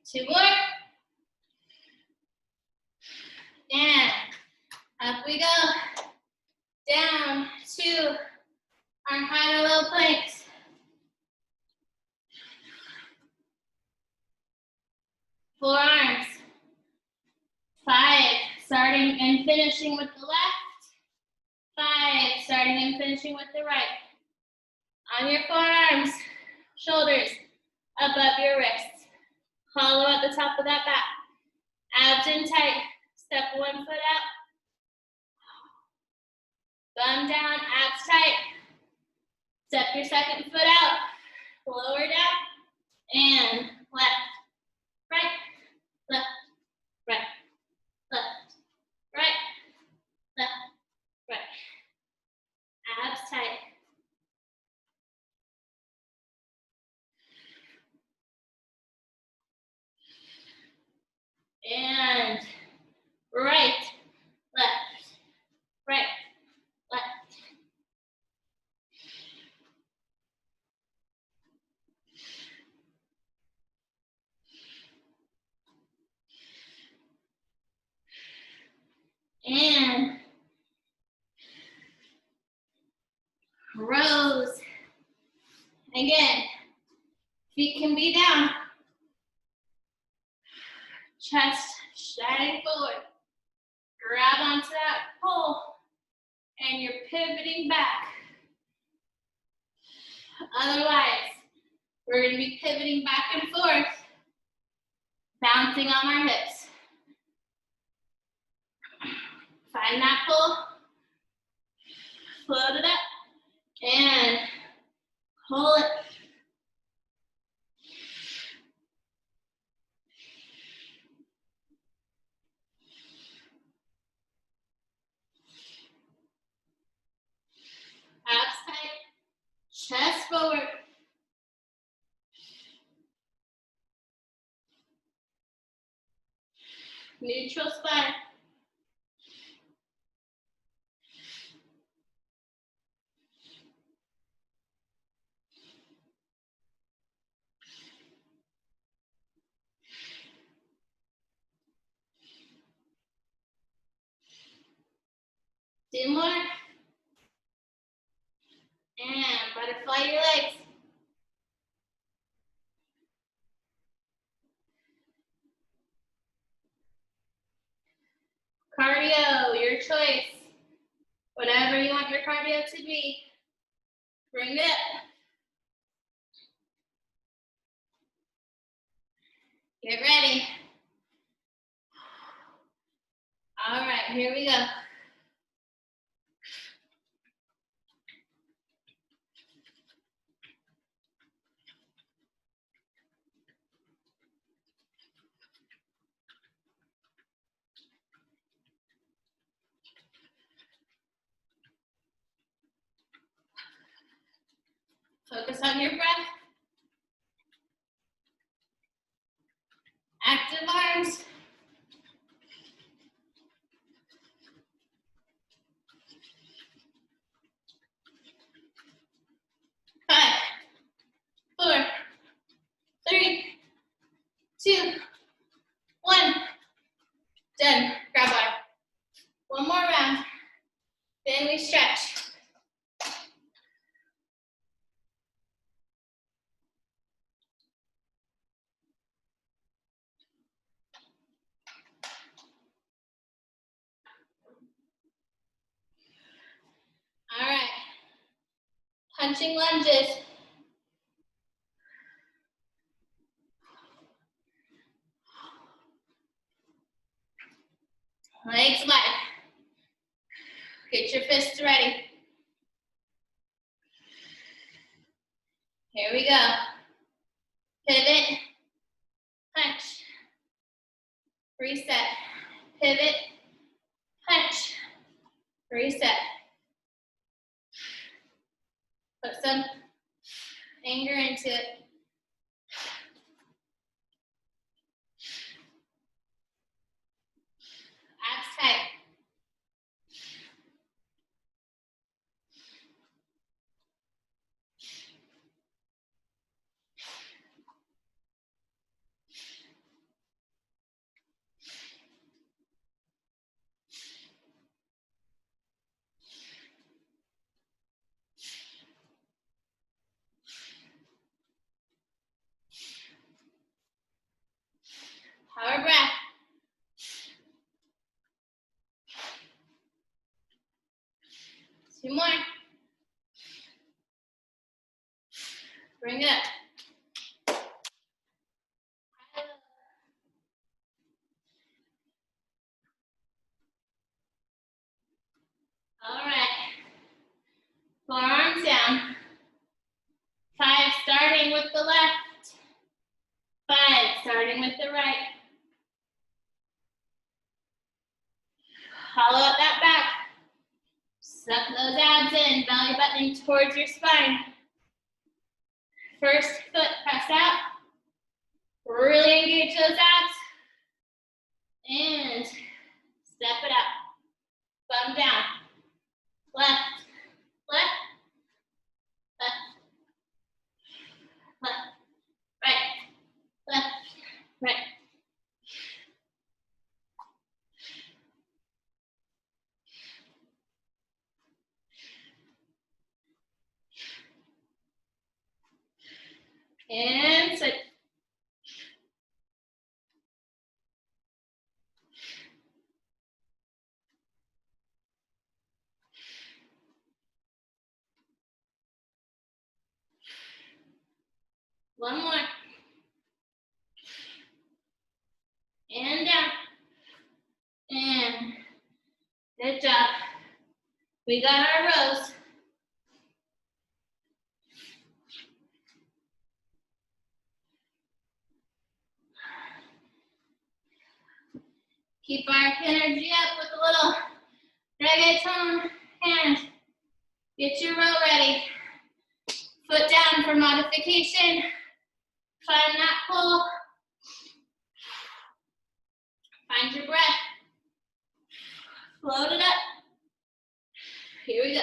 Two more. And up we go. Down to our high to low planks. Forearms. 5, starting and finishing with the left. 5, starting and finishing with the right. On your forearms, shoulders above your wrists. Hollow at the top of that back. Abs in tight. Step one foot out. Thumb down, abs tight. Step your second foot out. Lower down. And left, right, left, right, left, right, left, right. Abs tight. And right, left, right, left. And rows. Again, feet can be down. Chest shining forward. Grab onto that pole and you're pivoting back. Otherwise, we're going to be pivoting back and forth, bouncing on our hips. Find that pull, float it up, and pull it. Abs tight, chest forward. Neutral spine. Two more. And Butterfly your legs. Cardio, your choice. Whatever you want your cardio to be. Bring it up. Get ready. All right, here we go. Focus on your breath. Active arms. Five, 4, 3, 2, 1. Done. Grab bar. One more round. Then we stretch. All right. Punching lunges. Legs wide. Get your fists ready. Here we go. Pivot, punch, reset. Pivot, punch, reset. Put some anger into it. Abs tight. Power breath. Two more. Bring it up. All right. Forearms down. 5, starting with the left. 5, starting with the right. Hollow out that back. Suck those abs in, belly buttoning towards your spine. First foot press out. Really engage those abs. And step it up. Bum down. Left, left, left, left, right, left, right. And switch. One more. And down. And good job. We got our rows. Keep our energy up with a little reggaeton and get your row ready. Foot down for modification. Find that pull. Find your breath. Float it up. Here we go.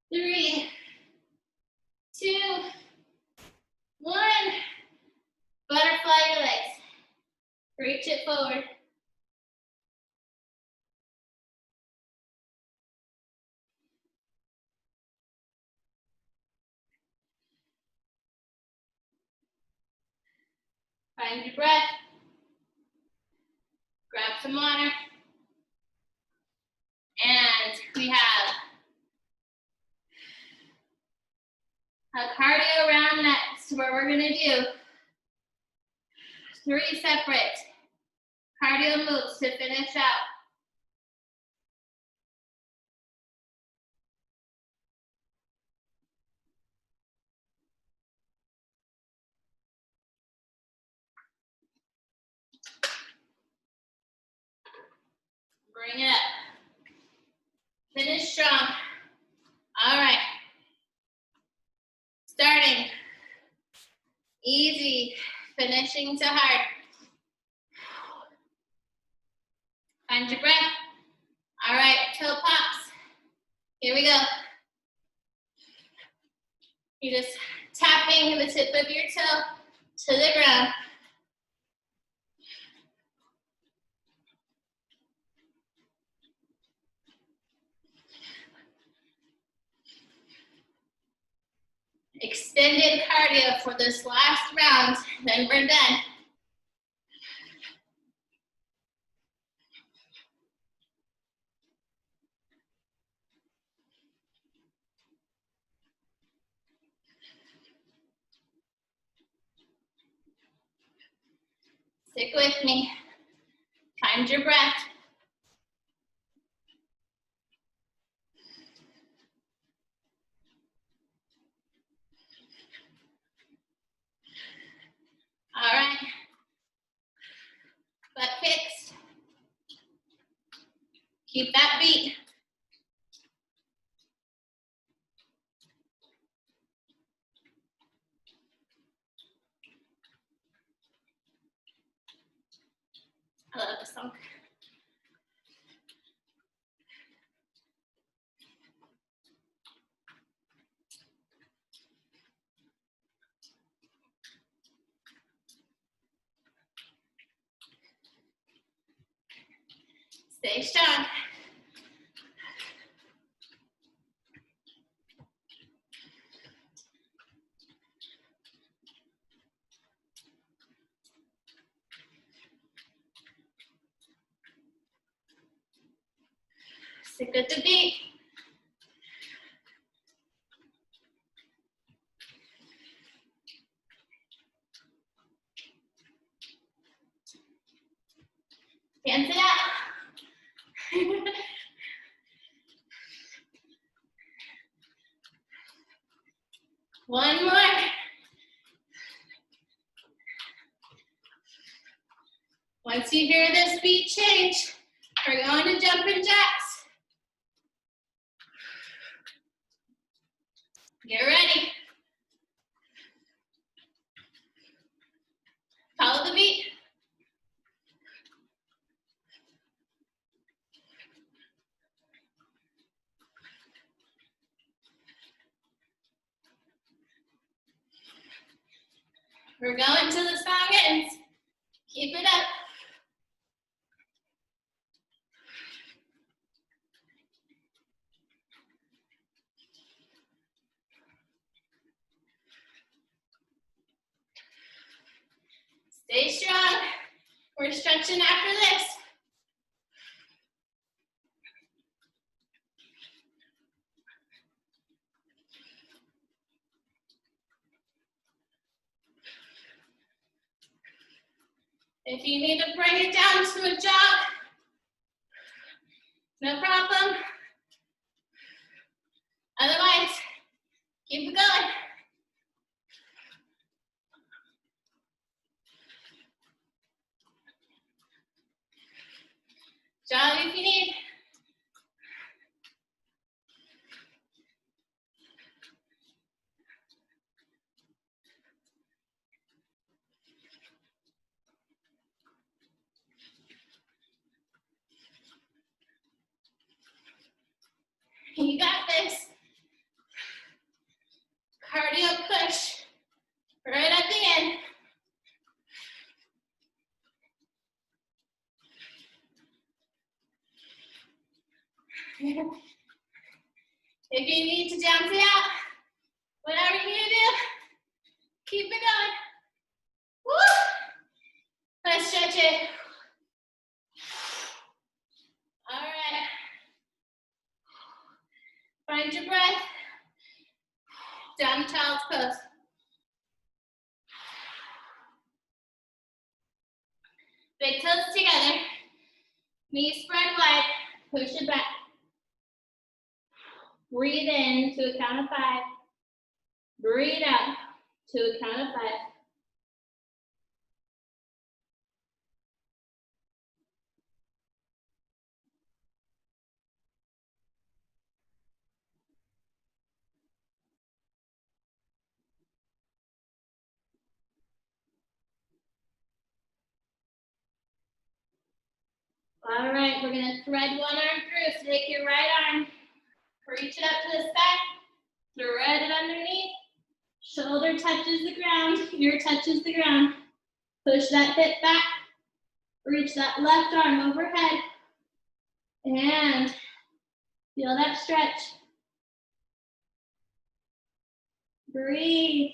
3, 2, 1. Butterfly your legs. Reach it forward. Find your breath. Grab some water. And we have a cardio round next where we're going to do 3 separate cardio moves to finish out. Bring it up. Finish strong. All right. Starting easy, finishing to hard. Find your breath. All right, toe pops. Here we go. You're just tapping the tip of your toe to the ground. Extended cardio for this last round, then we're done. Stick with me. Find your breath. All right. Butt kicks. Keep that beat. I love this song. Stay strong. Stick with the beat. Dance it out. One more. Once you hear this beat change, we're going to jumping jacks. Get ready. Follow the beat. We're going till the song ends. Keep it up. Stay strong. We're stretching after this. If you need to bring it down to a jog, no problem. Otherwise, keep it going. Jog if you need. You got this. If you need to dance it out, whatever you need to do, keep it going. Woo! Let's stretch it. All right. Find your breath. Down to child's pose. Big toes together. Knees spread wide. Push it back. Breathe in to a count of 5. Breathe out to a count of 5. All right, we're gonna thread one arm through. So take your right arm, reach it up to the sky, thread it underneath, shoulder touches the ground, ear touches the ground. Push that hip back, reach that left arm overhead, and feel that stretch. Breathe.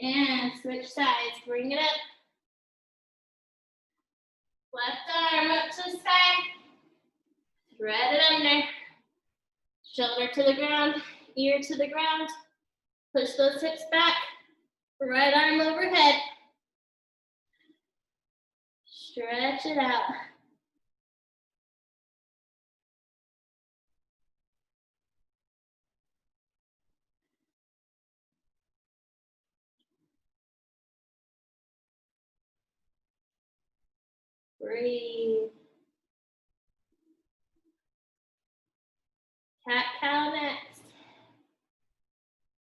And switch sides, bring it up. Left arm up to the sky, thread it under. Shoulder to the ground, ear to the ground. Push those hips back, right arm overhead. Stretch it out. Breathe. Cat-cow next.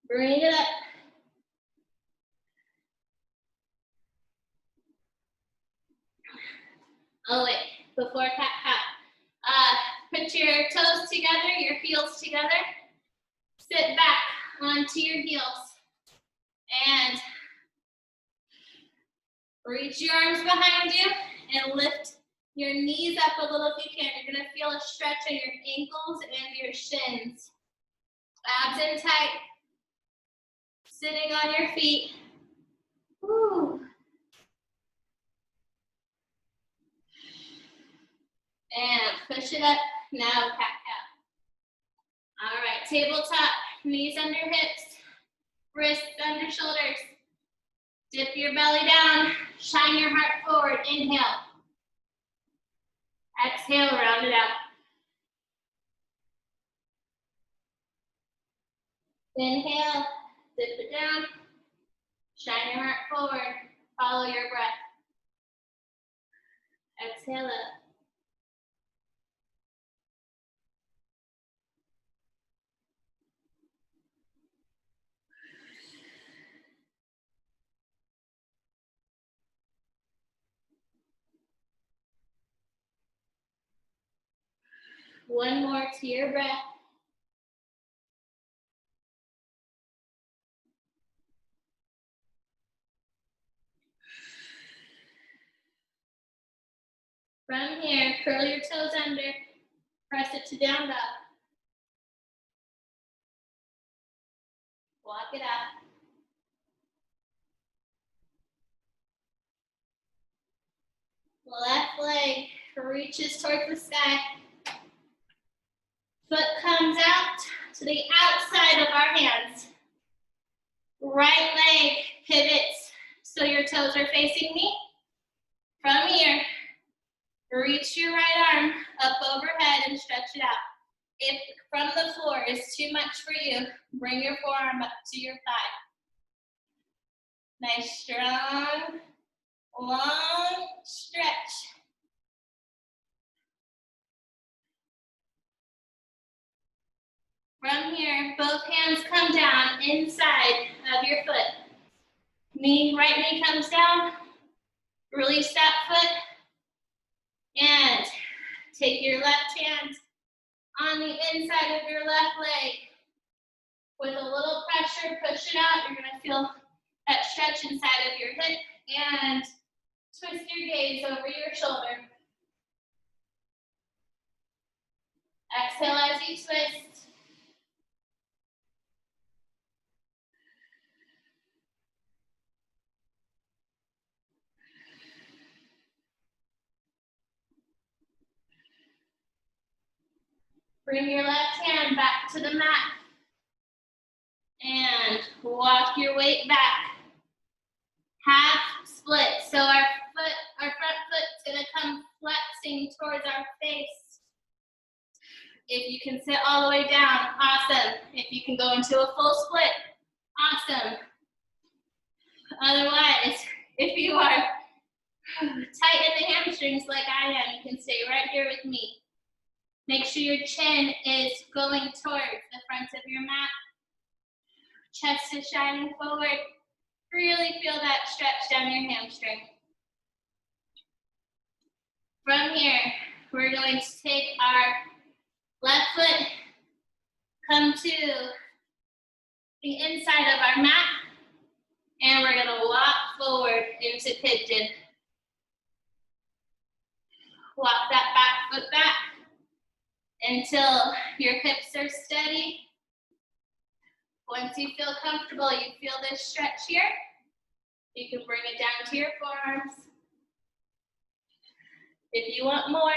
Bring it up. Oh wait, before cat-cow. Put your toes together, your heels together. Sit back onto your heels. And reach your arms behind you and lift your knees up a little if you can. You're gonna feel a stretch on your ankles and your shins. Abs in tight. Sitting on your feet. Woo. And push it up. Now cat-cow. All right, tabletop. Knees under hips. Wrists under shoulders. Dip your belly down. Shine your heart forward. Inhale. Exhale, round it out. Inhale, dip it down. Shine your heart forward. Follow your breath. Exhale up. One more to your breath. From here, curl your toes under. Press it to down dog. Walk it out. Left leg reaches towards the sky. Foot comes out to the outside of our hands. Right leg pivots so your toes are facing me. From here, reach your right arm up overhead and stretch it out. If from the floor is too much for you, bring your forearm up to your thigh. Nice, strong, long stretch. From here, both hands come down inside of your foot. Right knee comes down. Release that foot. And take your left hand on the inside of your left leg. pressure, push it out. You're gonna feel that stretch inside of your hip, and twist your gaze over your shoulder. Exhale as you twist. Bring your left hand back to the mat. And walk your weight back. Half split. So our front foot's gonna come flexing towards our face. If you can sit all the way down, awesome. If you can go into a full split, awesome. Otherwise, if you are tight in the hamstrings like I am, you can stay right here with me. Make sure your chin is going towards the front of your mat. Chest is shining forward. Really feel that stretch down your hamstring. From here, we're going to take our left foot, come to the inside of our mat, and we're gonna walk forward into pigeon. Walk that back foot back until your hips are steady. Once you feel comfortable, you feel this stretch here, you can bring it down to your forearms. If you want more,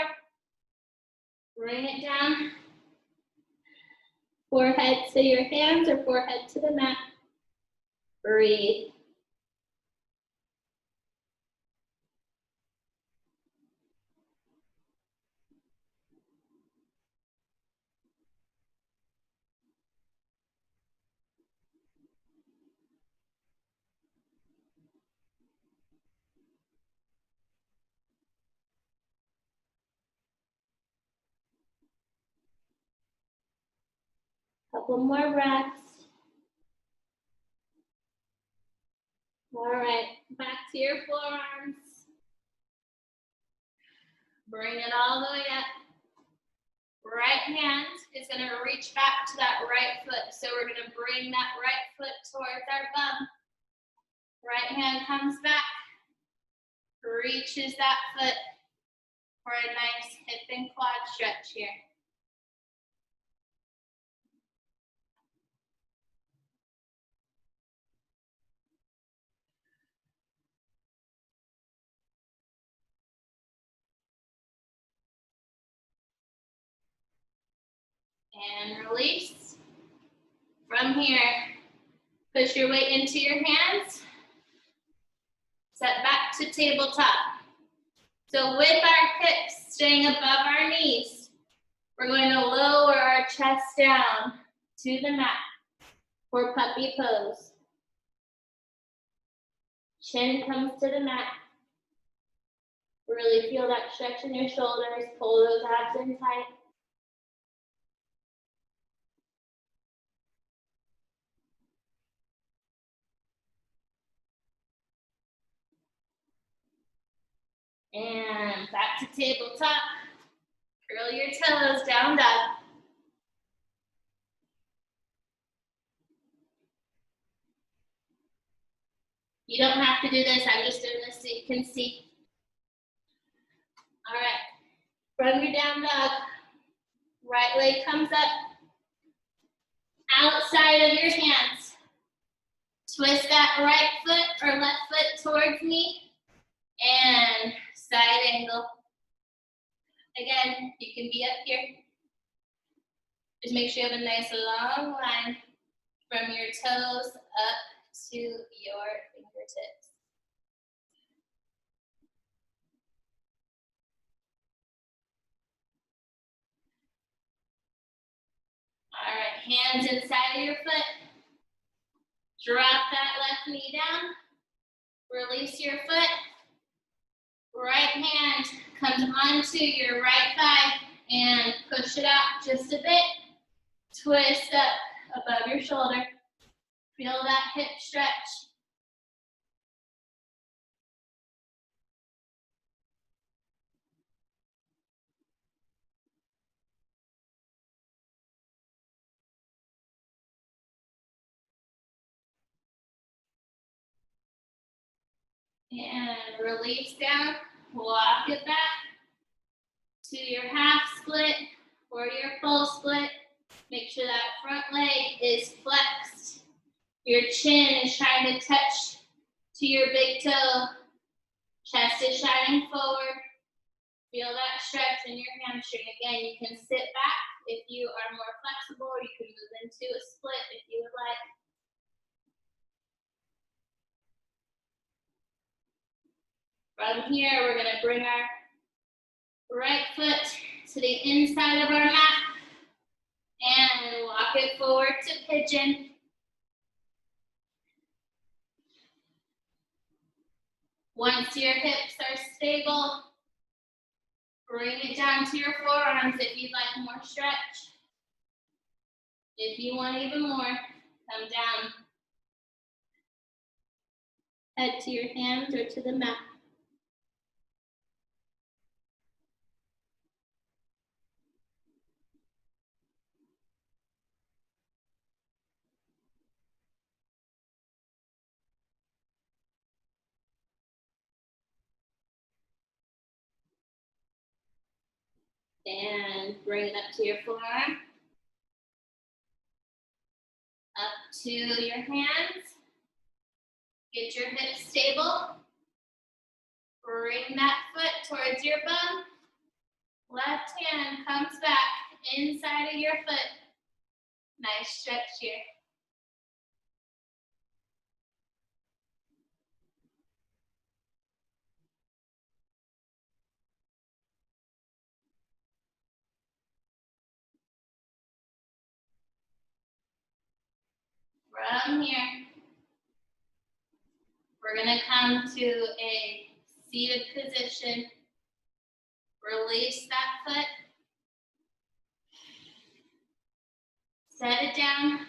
bring it down. Forehead to your hands or forehead to the mat. Breathe. Couple more breaths. All right, back to your forearms. Bring it all the way up. Right hand is gonna reach back to that right foot. So we're gonna bring that right foot towards our bum. Right hand comes back, reaches that foot for a nice hip and quad stretch here. And release. From here, push your weight into your hands. Set back to tabletop. So with our hips staying above our knees, we're going to lower our chest down to the mat for puppy pose. Chin comes to the mat. Really feel that stretch in your shoulders. Pull those abs in tight. And back to tabletop. Curl your toes, down dog. You don't have to do this, I'm just doing this so you can see. All right, from your down dog, right leg comes up, outside of your hands. Twist that right foot or left foot towards me, and side angle. Again, you can be up here. Just make sure you have a nice long line from your toes up to your fingertips. All right, hands inside of your foot. Drop that left knee down. Release your foot. Right hand comes onto your right thigh and push it out just a bit. Twist up above your shoulder. Feel that hip stretch. And release down, walk it back to your half split or your full split. Make sure that front leg is flexed. Your chin is trying to touch to your big toe. Chest is shining forward. Feel that stretch in your hamstring. Again, you can sit back if you are more flexible, or you can move into a split if you would like. From here, we're going to bring our right foot to the inside of our mat and walk it forward to pigeon. Once your hips are stable, bring it down to your forearms if you'd like more stretch. If you want even more, come down. Head to your hands or to the mat. And bring it up to your forearm. Up to your hands. Get your hips stable. Bring that foot towards your bum. Left hand comes back inside of your foot. Nice stretch here. From here, we're going to come to a seated position. Release that foot. Set it down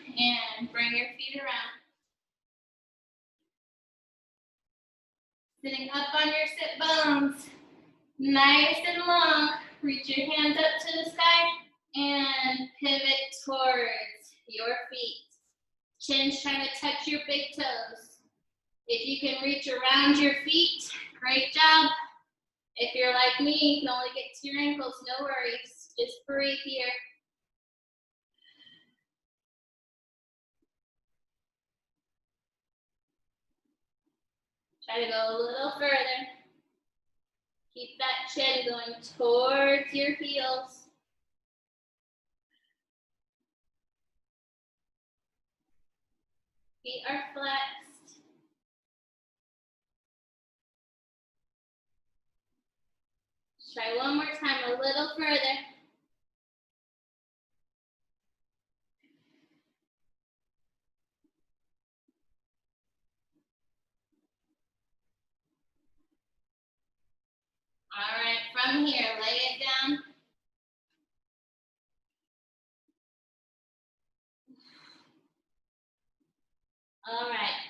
and bring your feet around. Sitting up on your sit bones. Nice and long. Reach your hands up to the sky and pivot towards your feet. Chin's trying to touch your big toes. If you can reach around your feet, great job. If you're like me, you can only get to your ankles, no worries. Just breathe here. Try to go a little further. Keep that chin going towards your heels. Feet are flexed. Try one more time, a little further. All right, from here, lay it down. All right.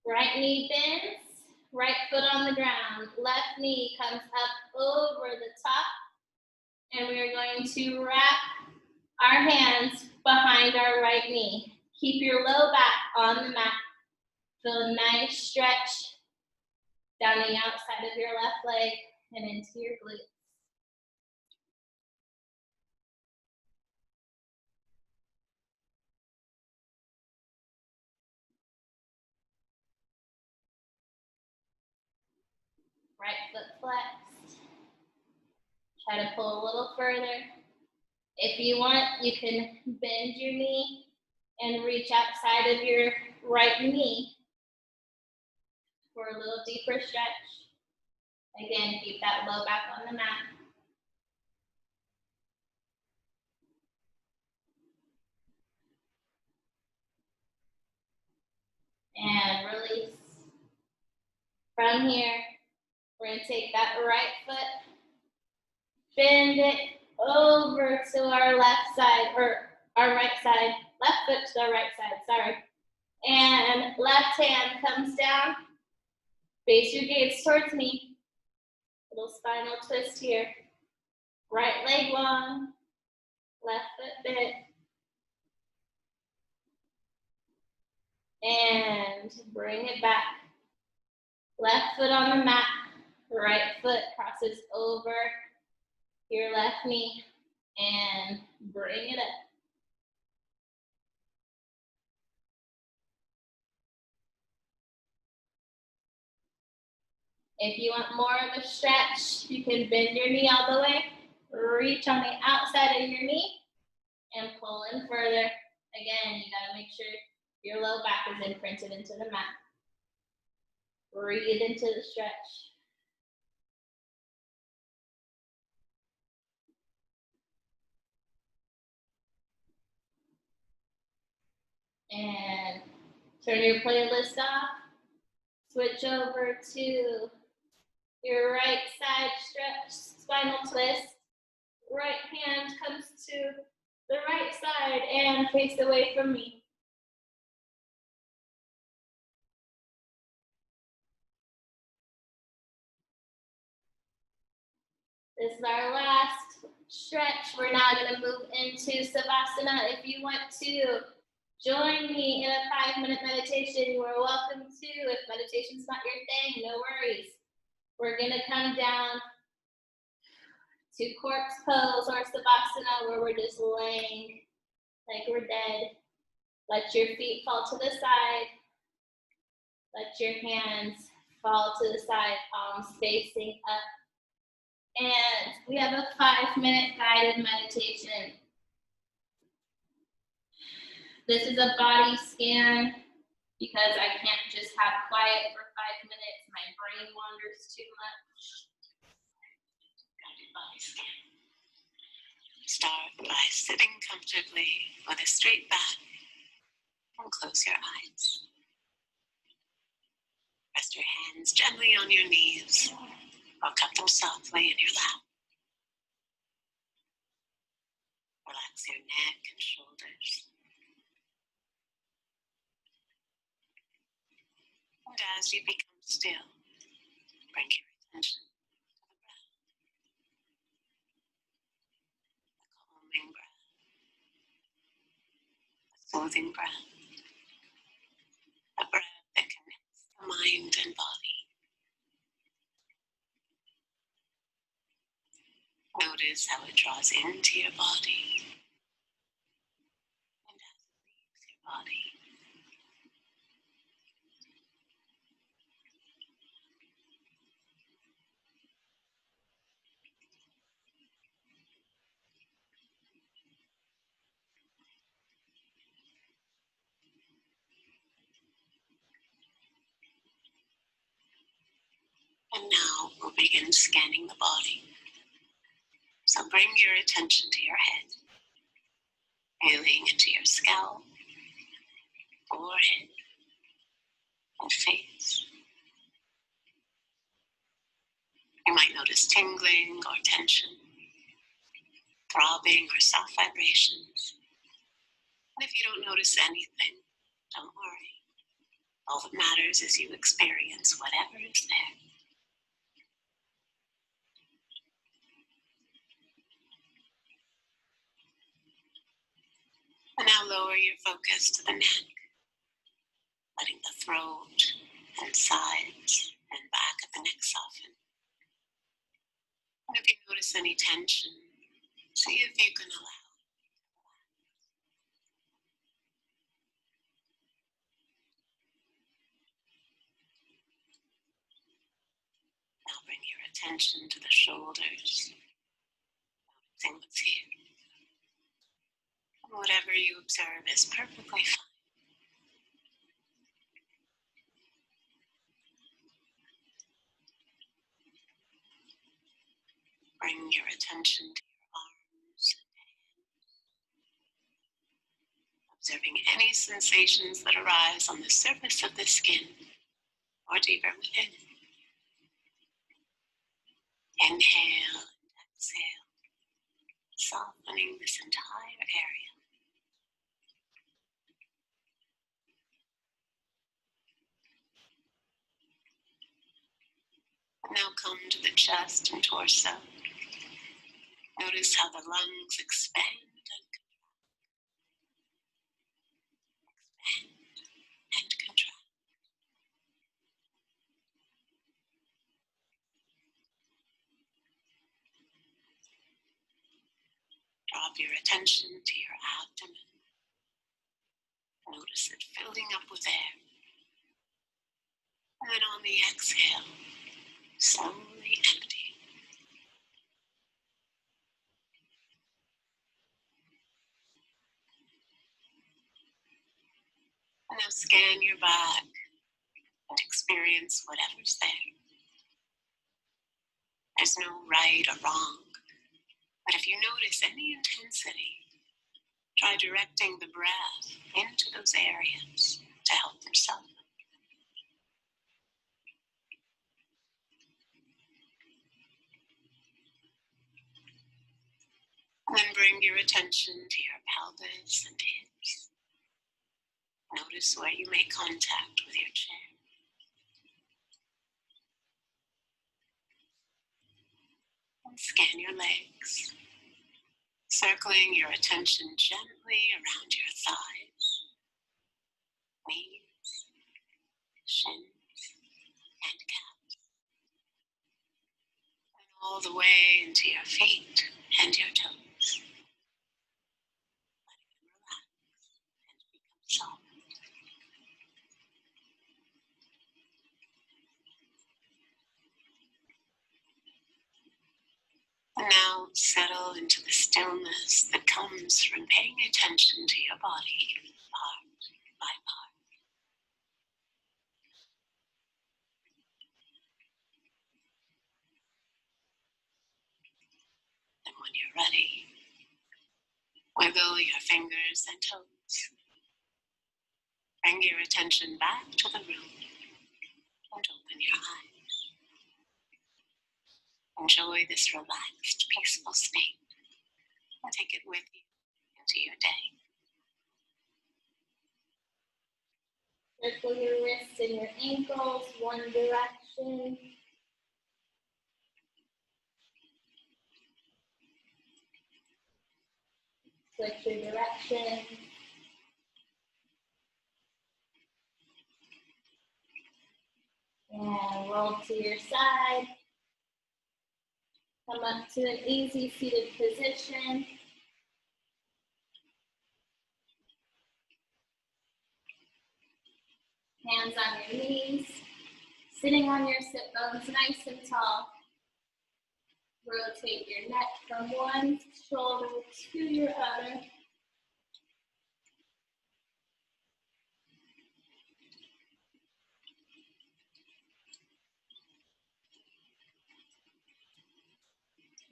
Right knee bends, right foot on the ground. Left knee comes up over the top. And we are going to wrap our hands behind our right knee. Keep your low back on the mat. Feel a nice stretch down the outside of your left leg and into your glutes. Right foot flexed. Try to pull a little further. If you want, you can bend your knee and reach outside of your right knee for a little deeper stretch. Again, keep that low back on the mat. And release. From here, we're going to take that right foot, bend it over to our left side, or our right side, left foot to the right side, sorry. And left hand comes down, face your gaze towards me. Little spinal twist here. Right leg long, left foot bent. And bring it back. Left foot on the mat, right foot crosses over your left knee, and bring it up. If you want more of a stretch, you can bend your knee all the way, reach on the outside of your knee, and pull in further. Again, you gotta make sure your low back is imprinted into the mat. Breathe into the stretch. And turn your playlist off. Switch over to your right side stretch, spinal twist. Right hand comes to the right side and face away from me. This is our last stretch. We're now going to move into Savasana. If you want to join me in a 5-minute meditation, you are welcome to. If meditation's not your thing, no worries. We're going to come down to corpse pose or Savasana, where we're just laying like we're dead. Let your feet fall to the side. Let your hands fall to the side, palms facing up. And we have a 5-minute guided meditation. This is a body scan because I can't just have quiet for 5 minutes. My brain wanders too much. Guided body scan. Start by sitting comfortably with a straight back and close your eyes. Rest your hands gently on your knees or cup them softly in your lap. Relax your neck and shoulders. And as you become still, bring your attention to the breath. A calming breath. A soothing breath. A breath that connects the mind and body. Notice how it draws into your body and as it leaves your body. And now we'll begin scanning the body. So bring your attention to your head, feeling into your scalp, forehead, and face. You might notice tingling or tension, throbbing or soft vibrations. And if you don't notice anything, don't worry. All that matters is you experience whatever is there. And now lower your focus to the neck, letting the throat and sides and back of the neck soften. And if you notice any tension, see if you can allow it. Now bring your attention to the shoulders, noticing what's here. And whatever you observe is perfectly fine. Bring your attention to your arms and hands, observing any sensations that arise on the surface of the skin or deeper within. Inhale and exhale, softening this entire area. And now come to the chest and torso. Notice how the lungs expand and contract. Expand and contract. drop your attention to your abdomen. Notice it filling up with air. And then on the exhale, slowly empty. And now scan your back and experience whatever's there. There's no right or wrong, but if you notice any intensity, try directing the breath into those areas to help them soften. And then bring your attention to your pelvis and hips. Notice where you make contact with your chair. And scan your legs, circling your attention gently around your thighs, knees, shins, and calves. And all the way into your feet and your toes. Letting them relax and become soft. And now settle into the stillness that comes from paying attention to your body, part by part. And when you're ready, wiggle your fingers and toes. Bring your attention back to the room and open your eyes. Enjoy this relaxed, peaceful state and take it with you into your day. Circle your wrists and your ankles one direction. Switch your direction. And roll to your side. Come up to an easy seated position. Hands on your knees. Sitting on your sit bones nice and tall. Rotate your neck from one shoulder to your other.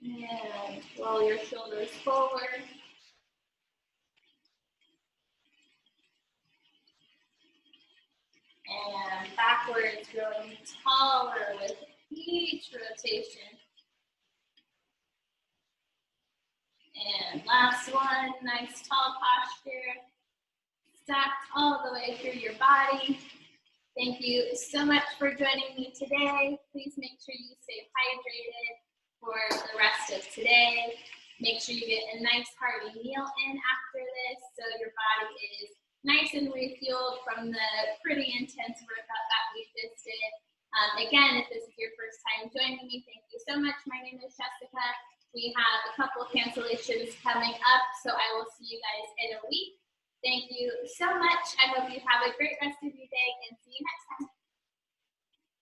And roll your shoulders forward. And backwards, growing taller with each rotation. And last one, nice tall posture. Stacked all the way through your body. Thank you so much for joining me today. Please make sure you stay hydrated for the rest of today. Make sure you get a nice hearty meal in after this so your body is nice and refueled from the pretty intense workout that we just did. Again, if this is your first time joining me, thank you so much. My name is Jessica. We have a couple cancellations coming up, so I will see you guys in a week. Thank you so much. I hope you have a great rest of your day and see you next time.